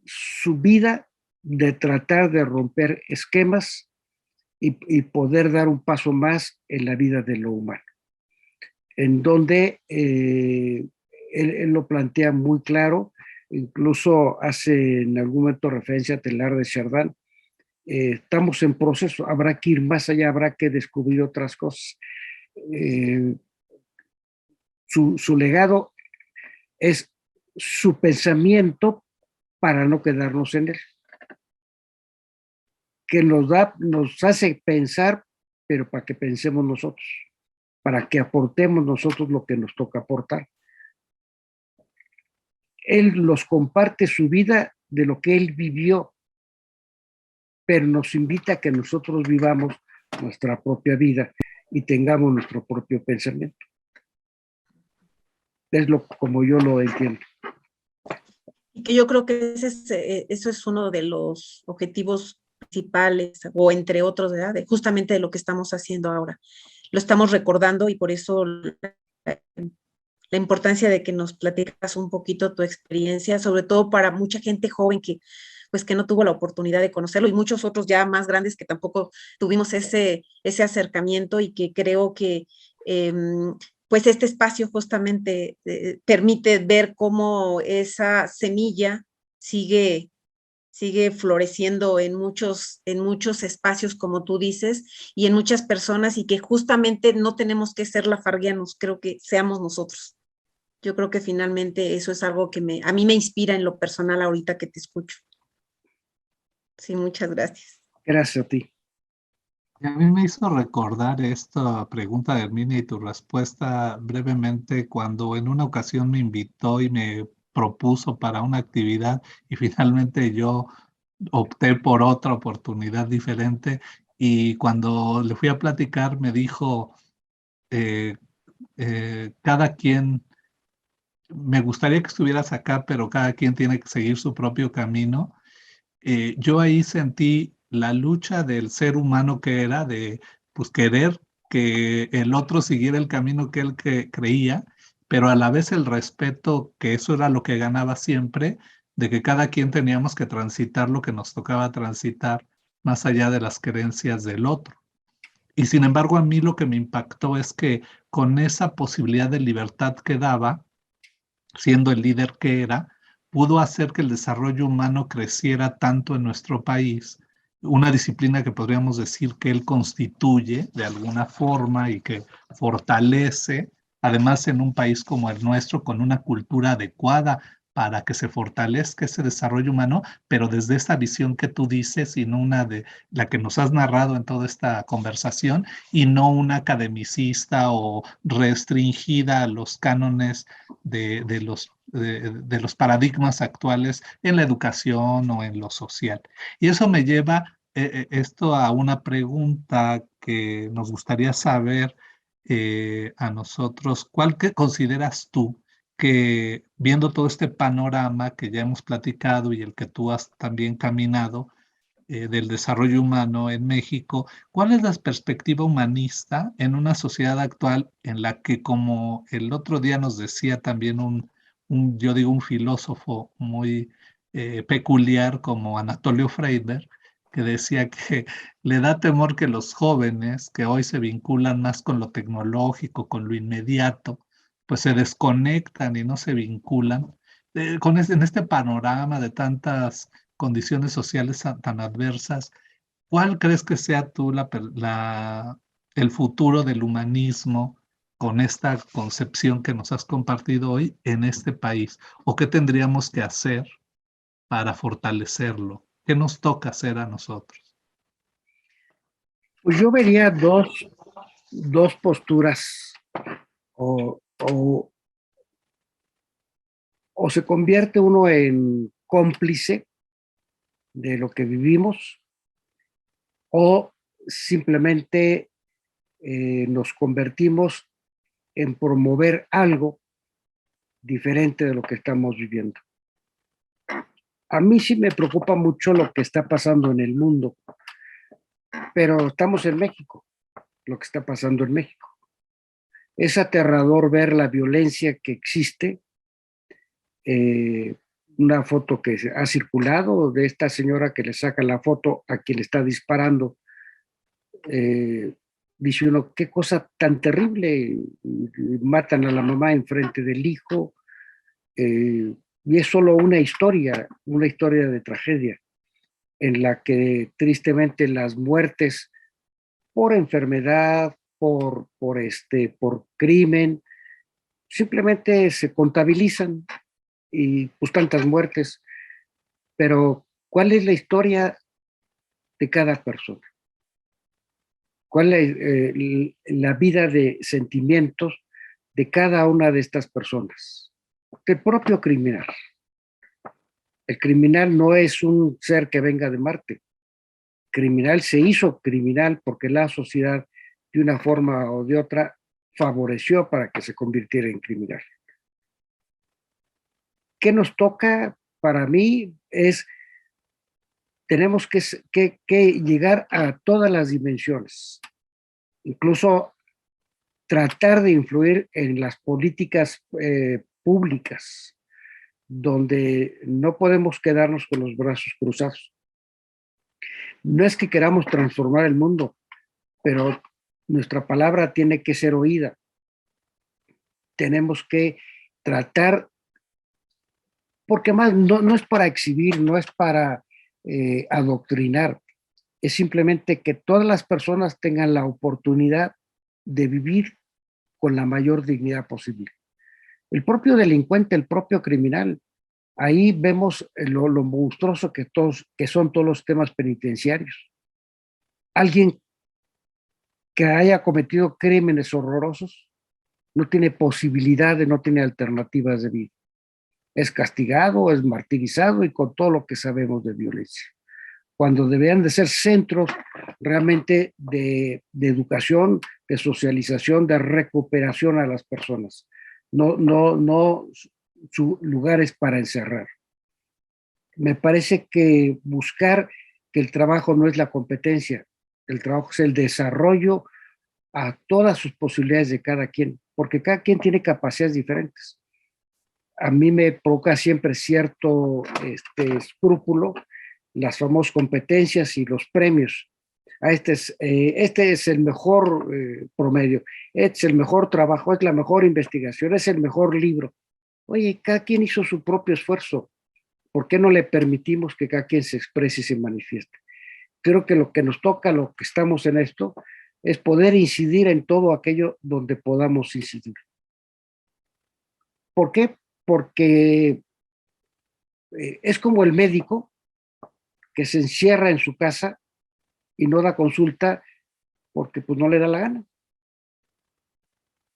su vida de tratar de romper esquemas y poder dar un paso más en la vida de lo humano, en donde él lo plantea muy claro, incluso hace en algún momento referencia a Teilhard de Chardin. Estamos en proceso, habrá que ir más allá, habrá que descubrir otras cosas. Eh, su legado es su pensamiento para no quedarnos en él, que nos hace pensar pero para que pensemos nosotros, para que aportemos nosotros lo que nos toca aportar. Él nos comparte su vida de lo que él vivió, pero nos invita a que nosotros vivamos nuestra propia vida y tengamos nuestro propio pensamiento. Es como yo lo entiendo. Y que yo creo que eso es uno de los objetivos principales, o entre otros, ¿verdad? Justamente de lo que estamos haciendo ahora. Lo estamos recordando y por eso la importancia de que nos platicas un poquito tu experiencia, sobre todo para mucha gente joven que pues que no tuvo la oportunidad de conocerlo y muchos otros ya más grandes que tampoco tuvimos ese acercamiento y que creo que pues este espacio justamente permite ver cómo esa semilla sigue floreciendo en muchos espacios, como tú dices, y en muchas personas, y que justamente no tenemos que ser lafarguianos, creo que seamos nosotros. Yo creo que finalmente eso es algo que a mí me inspira en lo personal ahorita que te escucho. Sí, muchas gracias. Gracias a ti. Y a mí me hizo recordar esta pregunta de Herminia y tu respuesta brevemente cuando en una ocasión me invitó y me propuso para una actividad y finalmente yo opté por otra oportunidad diferente y cuando le fui a platicar me dijo, cada quien, me gustaría que estuvieras acá, pero cada quien tiene que seguir su propio camino. Yo ahí sentí la lucha del ser humano que era de pues querer que el otro siguiera el camino que él creía, pero a la vez el respeto, que eso era lo que ganaba siempre, de que cada quien teníamos que transitar lo que nos tocaba transitar más allá de las creencias del otro. Y sin embargo, a mí lo que me impactó es que con esa posibilidad de libertad que daba, siendo el líder que era, pudo hacer que el desarrollo humano creciera tanto en nuestro país, una disciplina que podríamos decir que él constituye de alguna forma y que fortalece, además en un país como el nuestro, con una cultura adecuada para que se fortalezca ese desarrollo humano, pero desde esa visión que tú dices y no una de la que nos has narrado en toda esta conversación y no una academicista o restringida a los cánones de los paradigmas actuales en la educación o en lo social. Y eso me lleva esto a una pregunta que nos gustaría saber a nosotros. ¿Cuál que consideras tú que, viendo todo este panorama que ya hemos platicado y el que tú has también caminado, del desarrollo humano en México, ¿cuál es la perspectiva humanista en una sociedad actual en la que, como el otro día nos decía también yo digo, un filósofo muy peculiar como Anatolio Freiberg, que decía que le da temor que los jóvenes que hoy se vinculan más con lo tecnológico, con lo inmediato, pues se desconectan y no se vinculan en este panorama de tantas condiciones sociales tan adversas, ¿cuál crees que sea tú el futuro del humanismo con esta concepción que nos has compartido hoy en este país? ¿O qué tendríamos que hacer para fortalecerlo? ¿Qué nos toca hacer a nosotros? Pues yo vería dos posturas, o, o, o se convierte uno en cómplice de lo que vivimos, o simplemente nos convertimos en promover algo diferente de lo que estamos viviendo. A mí sí me preocupa mucho lo que está pasando en el mundo, pero estamos en México, lo que está pasando en México. Es aterrador ver la violencia que existe. Una foto que ha circulado de esta señora que le saca la foto a quien le está disparando. Dice uno, qué cosa tan terrible, matan a la mamá enfrente del hijo, y es solo una historia de tragedia, en la que tristemente las muertes por enfermedad, por crimen, simplemente se contabilizan y pues tantas muertes, pero ¿cuál es la historia de cada persona? cuál es la vida de sentimientos de cada una de estas personas. El propio criminal. El criminal no es un ser que venga de Marte. El criminal se hizo criminal porque la sociedad, de una forma o de otra, favoreció para que se convirtiera en criminal. ¿Qué nos toca? Para mí es, tenemos que llegar a todas las dimensiones, incluso tratar de influir en las políticas públicas, donde no podemos quedarnos con los brazos cruzados. No es que queramos transformar el mundo, pero nuestra palabra tiene que ser oída. Tenemos que tratar, porque más no es para exhibir, no es para adoctrinar, es simplemente que todas las personas tengan la oportunidad de vivir con la mayor dignidad posible. El propio delincuente, el propio criminal, ahí vemos lo monstruoso que son todos los temas penitenciarios. Alguien que haya cometido crímenes horrorosos no tiene posibilidades, no tiene alternativas de vida. Es castigado, es martirizado y con todo lo que sabemos de violencia. Cuando deberían de ser centros realmente de educación, de socialización, de recuperación a las personas. No lugares para encerrar. Me parece que buscar que el trabajo no es la competencia, el trabajo es el desarrollo a todas sus posibilidades de cada quien, porque cada quien tiene capacidades diferentes. A mí me provoca siempre cierto escrúpulo las famosas competencias y los premios. Este es el mejor promedio, este es el mejor trabajo, es la mejor investigación, es el mejor libro. Oye, cada quien hizo su propio esfuerzo. ¿Por qué no le permitimos que cada quien se exprese y se manifieste? Creo que lo que nos toca, lo que estamos en esto, es poder incidir en todo aquello donde podamos incidir. ¿Por qué? Porque es como el médico que se encierra en su casa y no da consulta porque pues no le da la gana.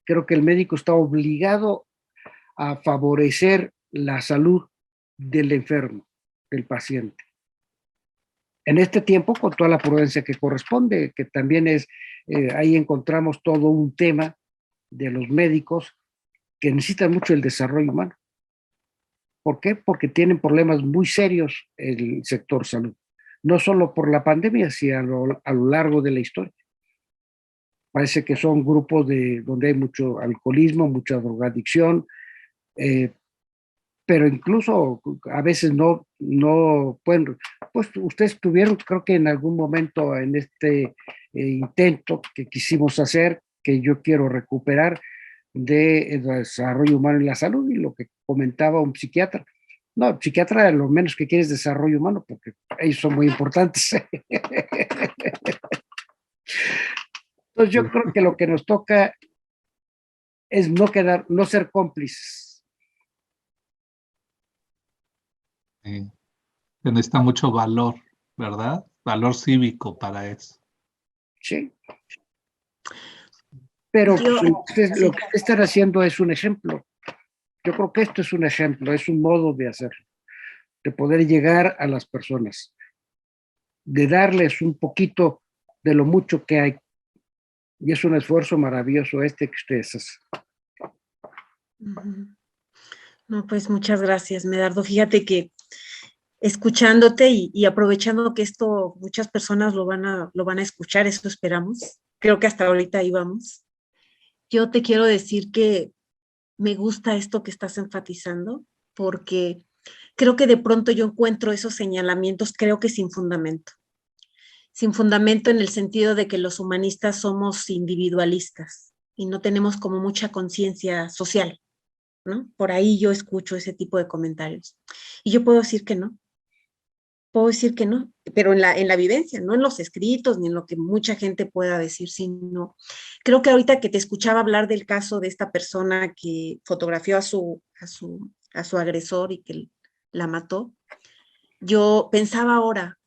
Creo que el médico está obligado a favorecer la salud del enfermo, del paciente. En este tiempo, con toda la prudencia que corresponde, que también es, ahí encontramos todo un tema de los médicos que necesitan mucho el desarrollo humano. ¿Por qué? Porque tienen problemas muy serios el sector salud. No solo por la pandemia, sino a lo largo de la historia. Parece que son grupos donde hay mucho alcoholismo, mucha drogadicción, pero incluso a veces no pueden. Pues ustedes tuvieron, creo que en algún momento en este intento que quisimos hacer, que yo quiero recuperar, de desarrollo humano y la salud, y lo que comentaba un psiquiatra. No, el psiquiatra lo menos que quiere es desarrollo humano, porque ellos son muy importantes. Entonces yo creo que lo que nos toca es no ser cómplices. Sí. Se necesita mucho valor, ¿verdad? Valor cívico para eso. Sí. Pero lo que están haciendo es un ejemplo. Yo creo que esto es un ejemplo, es un modo de hacerlo, de poder llegar a las personas, de darles un poquito de lo mucho que hay. Y es un esfuerzo maravilloso que ustedes hacen. No, pues muchas gracias, Medardo. Fíjate que escuchándote y aprovechando que esto muchas personas lo van a escuchar, eso esperamos. Creo que hasta ahorita ahí vamos. Yo te quiero decir que me gusta esto que estás enfatizando, porque creo que de pronto yo encuentro esos señalamientos, creo que sin fundamento. Sin fundamento en el sentido de que los humanistas somos individualistas y no tenemos como mucha conciencia social, ¿no? Por ahí yo escucho ese tipo de comentarios. Y yo puedo decir que no. Puedo decir que no, pero en la vivencia, no en los escritos, ni en lo que mucha gente pueda decir, sino creo que ahorita que te escuchaba hablar del caso de esta persona que fotografió a su agresor y que la mató, yo pensaba ahora,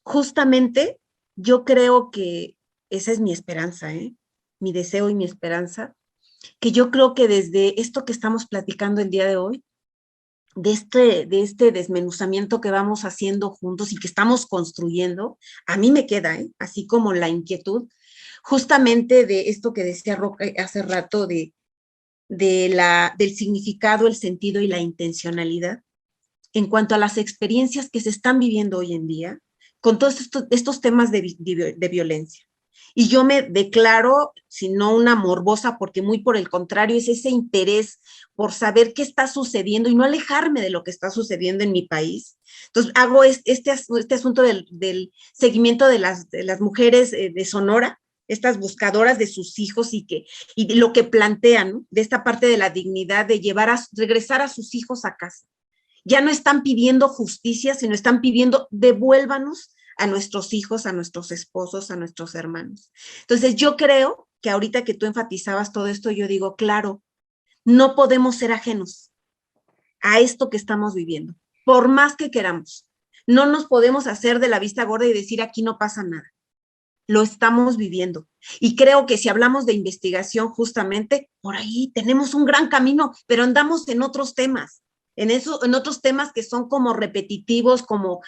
justamente yo creo que esa es mi esperanza, mi deseo y mi esperanza, que yo creo que desde esto que estamos platicando el día de hoy, de este desmenuzamiento que vamos haciendo juntos y que estamos construyendo, a mí me queda, así como la inquietud, justamente de esto que decía Roca hace rato, del significado, el sentido y la intencionalidad, en cuanto a las experiencias que se están viviendo hoy en día, con todos estos temas de violencia. Y yo me declaro, si no una morbosa, porque muy por el contrario, es ese interés por saber qué está sucediendo y no alejarme de lo que está sucediendo en mi país. Entonces, hago este asunto del seguimiento de las mujeres de Sonora, estas buscadoras de sus hijos y de lo que plantean, ¿no? De esta parte de la dignidad de regresar a sus hijos a casa. Ya no están pidiendo justicia, sino están pidiendo devuélvanos a nuestros hijos, a nuestros esposos, a nuestros hermanos. Entonces yo creo que ahorita que tú enfatizabas todo esto, yo digo, claro, no podemos ser ajenos a esto que estamos viviendo, por más que queramos. No nos podemos hacer de la vista gorda y decir aquí no pasa nada. Lo estamos viviendo. Y creo que si hablamos de investigación, justamente, por ahí tenemos un gran camino, pero andamos en otros temas. En otros temas que son como repetitivos, como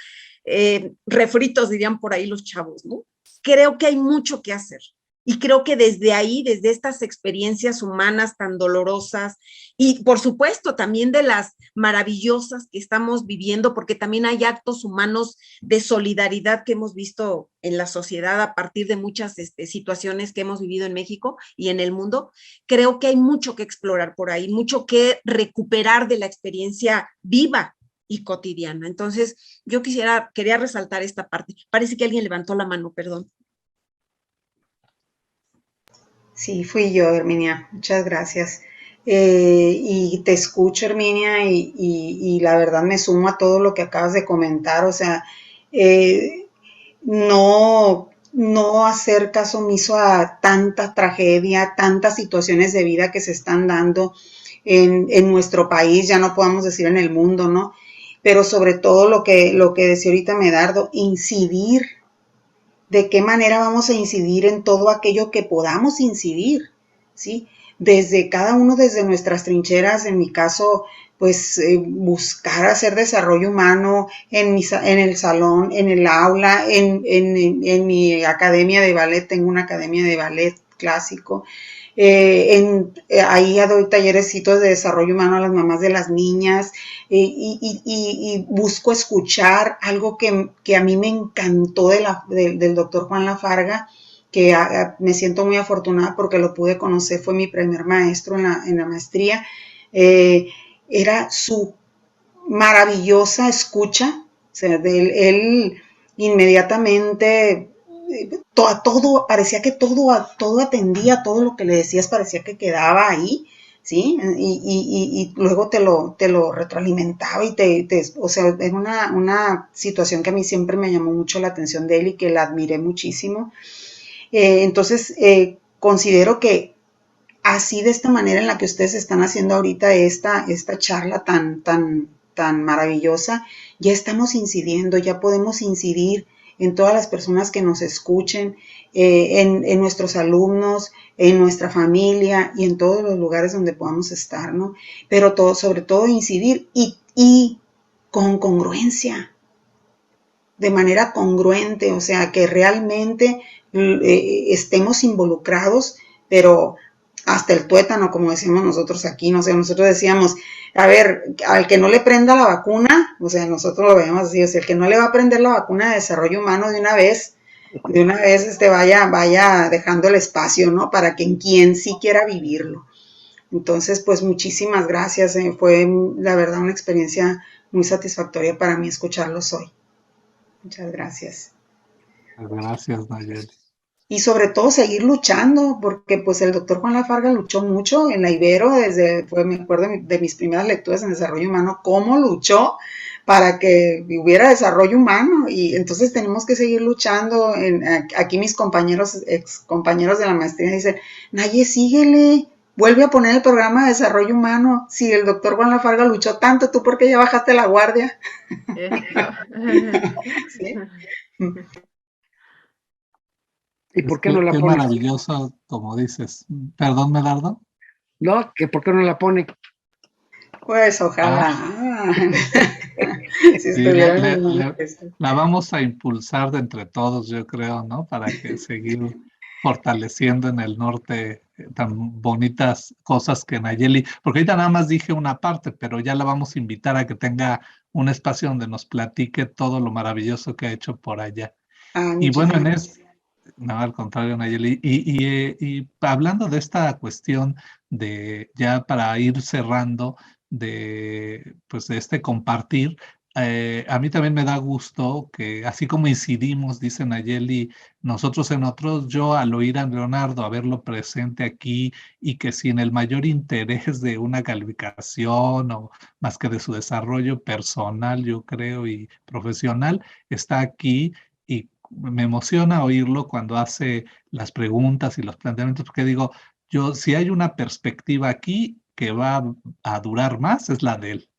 refritos, dirían por ahí los chavos, ¿no? Creo que hay mucho que hacer. Y creo que desde ahí, desde estas experiencias humanas tan dolorosas y por supuesto también de las maravillosas que estamos viviendo, porque también hay actos humanos de solidaridad que hemos visto en la sociedad a partir de muchas situaciones que hemos vivido en México y en el mundo, creo que hay mucho que explorar por ahí, mucho que recuperar de la experiencia viva y cotidiana. Entonces, yo quería resaltar esta parte. Parece que alguien levantó la mano, perdón. Sí, fui yo, Herminia. Muchas gracias. Y te escucho, Herminia, y la verdad me sumo a todo lo que acabas de comentar. O sea, no hacer caso omiso a tanta tragedia, tantas situaciones de vida que se están dando en nuestro país, ya no podamos decir en el mundo, ¿no? Pero sobre todo lo que decía ahorita Medardo, incidir. ¿De qué manera vamos a incidir en todo aquello que podamos incidir? ¿Sí? Desde cada uno, desde nuestras trincheras, en mi caso, pues buscar hacer desarrollo humano en el salón, en el aula, en mi academia de ballet, tengo una academia de ballet clásico. Ahí doy tallerecitos de desarrollo humano a las mamás de las niñas y busco escuchar algo que a mí me encantó del doctor Juan Lafarga, que me siento muy afortunada porque lo pude conocer, fue mi primer maestro en la maestría. Era su maravillosa escucha, o sea, él inmediatamente todo, parecía que todo atendía, todo lo que le decías parecía que quedaba ahí, ¿sí? Y luego te lo retroalimentaba y o sea, era una situación que a mí siempre me llamó mucho la atención de él y que la admiré muchísimo. Entonces, considero que así de esta manera en la que ustedes están haciendo ahorita esta charla tan maravillosa, ya estamos incidiendo, ya podemos incidir en todas las personas que nos escuchen, en nuestros alumnos, en nuestra familia y en todos los lugares donde podamos estar, ¿no? Pero sobre todo incidir y con congruencia, de manera congruente, o sea, que realmente estemos involucrados, pero hasta el tuétano, como decimos nosotros aquí, no sé, nosotros decíamos, a ver, al que no le prenda la vacuna, o sea, nosotros lo veíamos así, o sea, el que no le va a prender la vacuna de desarrollo humano de una vez vaya dejando el espacio, ¿no? Para quien sí quiera vivirlo. Entonces, pues muchísimas gracias, fue la verdad una experiencia muy satisfactoria para mí escucharlos hoy. Muchas gracias. Gracias, Nayeli. Y sobre todo seguir luchando, porque pues el doctor Juan Lafarga luchó mucho en la Ibero, me acuerdo de mis primeras lecturas en desarrollo humano, cómo luchó para que hubiera desarrollo humano, y entonces tenemos que seguir luchando. Aquí mis ex compañeros de la maestría dicen, Naye, síguele, vuelve a poner el programa de desarrollo humano, si el doctor Juan Lafarga luchó tanto, ¿tú por qué ya bajaste la guardia? ¿Sí? ¿Y por qué no la Qué pone? maravilloso, como dices. Perdón, Medardo. No, que por qué no la pone. Pues Ah, ojalá. Si sí, estuviera en el la vamos a impulsar de entre todos, yo creo, ¿no? Para que seguir fortaleciendo en el norte tan bonitas cosas que Nayeli, porque ahorita nada más dije una parte, pero ya la vamos a invitar a que tenga un espacio donde nos platique todo lo maravilloso que ha hecho por allá. Ay, Y bueno, muchísimas gracias. no, al contrario, Nayeli. Y hablando de esta cuestión de, ya para ir cerrando, de, pues, de este compartir, a mí también me da gusto que, así como incidimos, dice Nayeli, nosotros en otros, yo al oír a Leonardo, a verlo presente aquí, y que sin el mayor interés de una calificación o más que de su desarrollo personal, yo creo, y profesional, está aquí y me emociona oírlo cuando hace las preguntas y los planteamientos, porque digo, yo, si hay una perspectiva aquí que va a durar más, es la de él.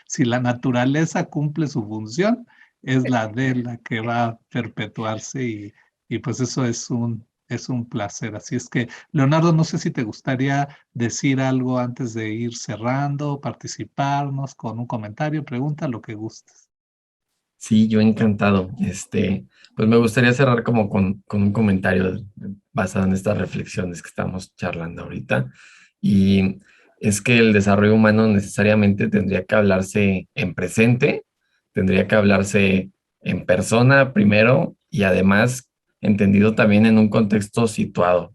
Si la naturaleza cumple su función, es la de él la que va a perpetuarse y pues eso es un placer. Así es que, Leonardo, no sé si te gustaría decir algo antes de ir cerrando, participarnos con un comentario, pregunta, lo que gustes. Sí, yo encantado. Pues me gustaría cerrar como con un comentario basado en estas reflexiones que estamos charlando ahorita. Y es que el desarrollo humano necesariamente tendría que hablarse en presente, tendría que hablarse en persona primero y además entendido también en un contexto situado,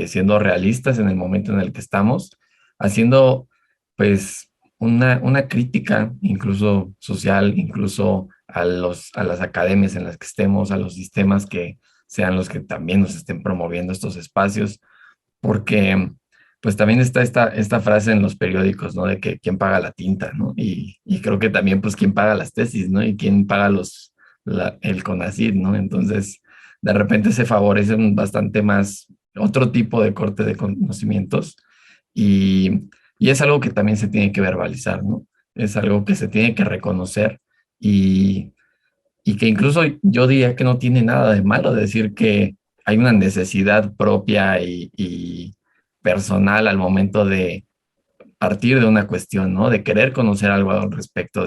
siendo realistas en el momento en el que estamos, haciendo pues una crítica incluso social, incluso a las academias en las que estemos, a los sistemas que sean los que también nos estén promoviendo estos espacios, porque pues también está esta frase en los periódicos, ¿no? De que quién paga la tinta, ¿no? Y creo que también pues quién paga las tesis, ¿no? Y quién paga el CONACYT, ¿no? Entonces, de repente se favorecen bastante más otro tipo de corte de conocimientos y es algo que también se tiene que verbalizar, ¿no? Es algo que se tiene que reconocer y, y que incluso yo diría que no tiene nada de malo decir que hay una necesidad propia y personal al momento de partir de una cuestión, ¿no? De querer conocer algo al respecto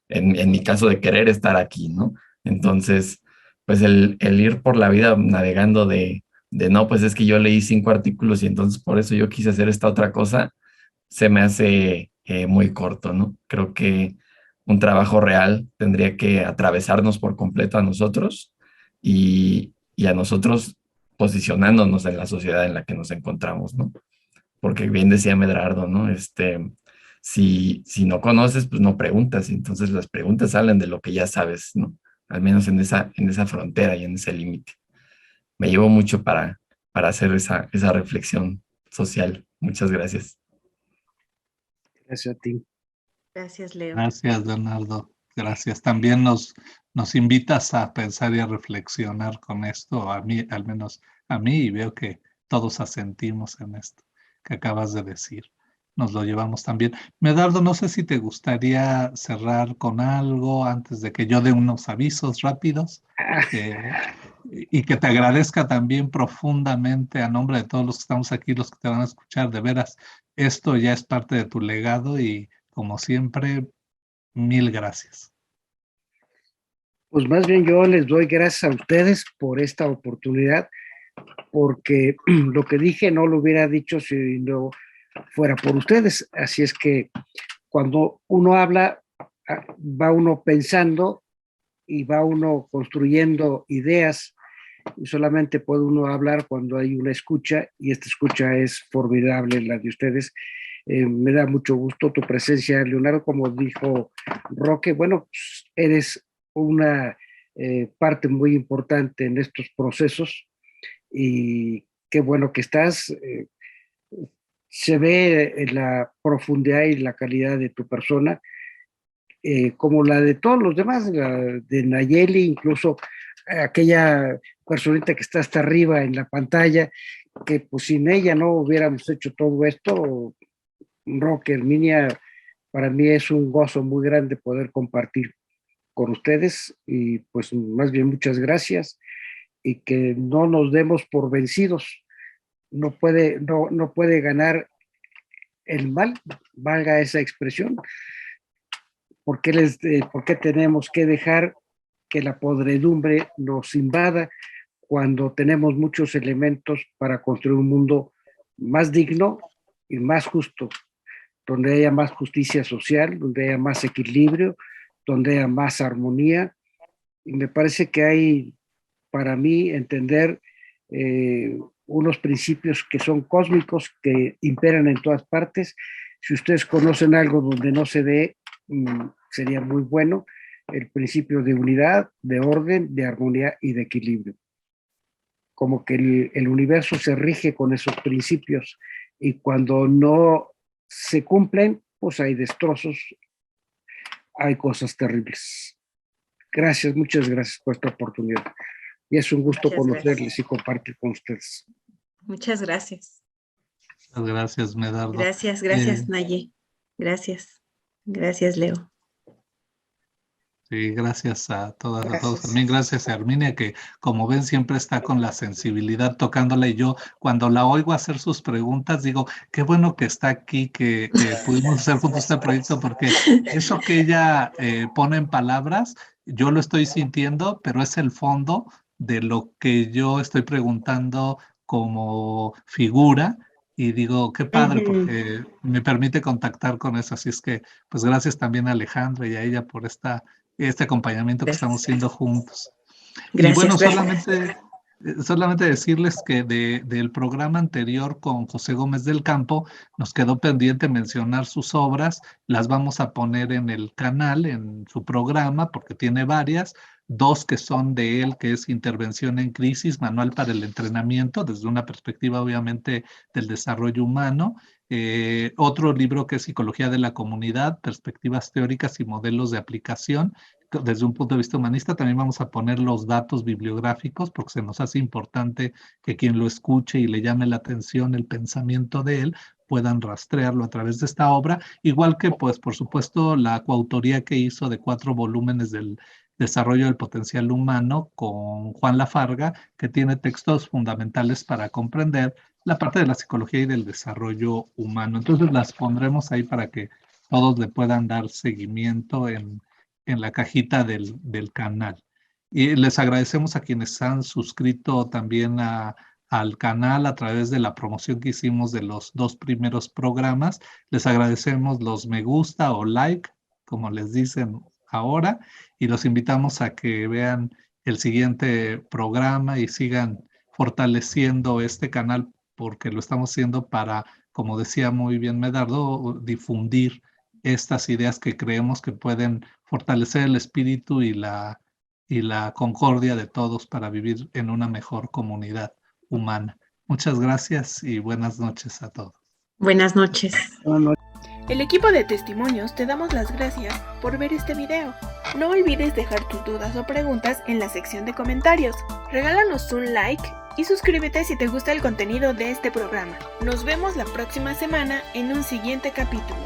en mi caso, de querer estar aquí, ¿no? Entonces, pues el ir por la vida navegando no, pues es que yo leí 5 artículos y entonces por eso yo quise hacer esta otra cosa, se me hace muy corto, ¿no? Creo que un trabajo real tendría que atravesarnos por completo a nosotros y a nosotros posicionándonos en la sociedad en la que nos encontramos, ¿no? Porque bien decía Medrardo, ¿no? Si no conoces, pues no preguntas, y entonces las preguntas salen de lo que ya sabes, ¿no? Al menos en esa frontera y en ese límite. Me llevo mucho para hacer esa reflexión social. Muchas gracias. Gracias a ti. Gracias, Leo. Gracias, Leonardo. Gracias. También nos invitas a pensar y a reflexionar con esto, a mí, al menos a mí, y veo que todos asentimos en esto que acabas de decir. Nos lo llevamos también. Medardo, no sé si te gustaría cerrar con algo antes de que yo dé unos avisos rápidos. Y que te agradezca también profundamente a nombre de todos los que estamos aquí, los que te van a escuchar, de veras, esto ya es parte de tu legado y como siempre, mil gracias. Pues más bien yo les doy gracias a ustedes por esta oportunidad, porque lo que dije no lo hubiera dicho si no fuera por ustedes. Así es que cuando uno habla, va uno pensando y va uno construyendo ideas y solamente puede uno hablar cuando hay una escucha y esta escucha es formidable, la de ustedes. Me da mucho gusto tu presencia, Leonardo, como dijo Roque, bueno, pues eres una parte muy importante en estos procesos y qué bueno que estás. Se ve en la profundidad y la calidad de tu persona, como la de todos los demás, la de Nayeli, incluso aquella personita que está hasta arriba en la pantalla, que pues sin ella no hubiéramos hecho todo esto. Roque, Herminia, para mí es un gozo muy grande poder compartir con ustedes y pues más bien muchas gracias y que no nos demos por vencidos. No puede ganar el mal, valga esa expresión. ¿Por qué tenemos que dejar que la podredumbre nos invada cuando tenemos muchos elementos para construir un mundo más digno y más justo, donde haya más justicia social, donde haya más equilibrio, donde haya más armonía? Y me parece que hay, para mí, entender unos principios que son cósmicos, que imperan en todas partes. Si ustedes conocen algo donde no se dé, sería muy bueno: el principio de unidad, de orden, de armonía y de equilibrio. Como que el universo se rige con esos principios, y cuando no se cumplen, pues hay destrozos, hay cosas terribles. Gracias, muchas gracias por esta oportunidad. Y es un gusto conocerles y compartir con ustedes. Muchas gracias. Muchas gracias, Medardo. Gracias, Naye. Gracias, Leo. Sí, gracias a todas, a todos. También gracias a Herminia, que como ven siempre está con la sensibilidad tocándola, y yo cuando la oigo hacer sus preguntas digo, qué bueno que está aquí, que pudimos hacer juntos este proyecto, porque eso que ella pone en palabras, yo lo estoy sintiendo, pero es el fondo de lo que yo estoy preguntando como figura, y digo, qué padre, porque me permite contactar con eso. Así es que, pues gracias también a Alejandra y a ella por este acompañamiento que estamos haciendo juntos. Y bueno, solamente decirles que del programa anterior con José Gómez del Campo nos quedó pendiente mencionar sus obras. Las vamos a poner en el canal, en su programa, porque tiene varias. 2 que son de él, que es Intervención en Crisis, Manual para el Entrenamiento, desde una perspectiva obviamente del desarrollo humano. Otro libro que es Psicología de la Comunidad, Perspectivas Teóricas y Modelos de Aplicación, desde un punto de vista humanista. También vamos a poner los datos bibliográficos, porque se nos hace importante que quien lo escuche y le llame la atención el pensamiento de él puedan rastrearlo a través de esta obra, igual que, pues, por supuesto, la coautoría que hizo de 4 volúmenes del Desarrollo del Potencial Humano con Juan Lafarga, que tiene textos fundamentales para comprender la parte de la psicología y del desarrollo humano. Entonces las pondremos ahí para que todos le puedan dar seguimiento en la cajita del canal. Y les agradecemos a quienes han suscrito también al canal a través de la promoción que hicimos de los 2 primeros programas. Les agradecemos los me gusta o like, como les dicen ahora, y los invitamos a que vean el siguiente programa y sigan fortaleciendo este canal, porque lo estamos haciendo para, como decía muy bien Medardo, difundir estas ideas que creemos que pueden fortalecer el espíritu y la concordia de todos para vivir en una mejor comunidad humana. Muchas gracias y buenas noches a todos. Buenas noches. El equipo de testimonios te damos las gracias por ver este video. No olvides dejar tus dudas o preguntas en la sección de comentarios. Regálanos un like y suscríbete si te gusta el contenido de este programa. Nos vemos la próxima semana en un siguiente capítulo.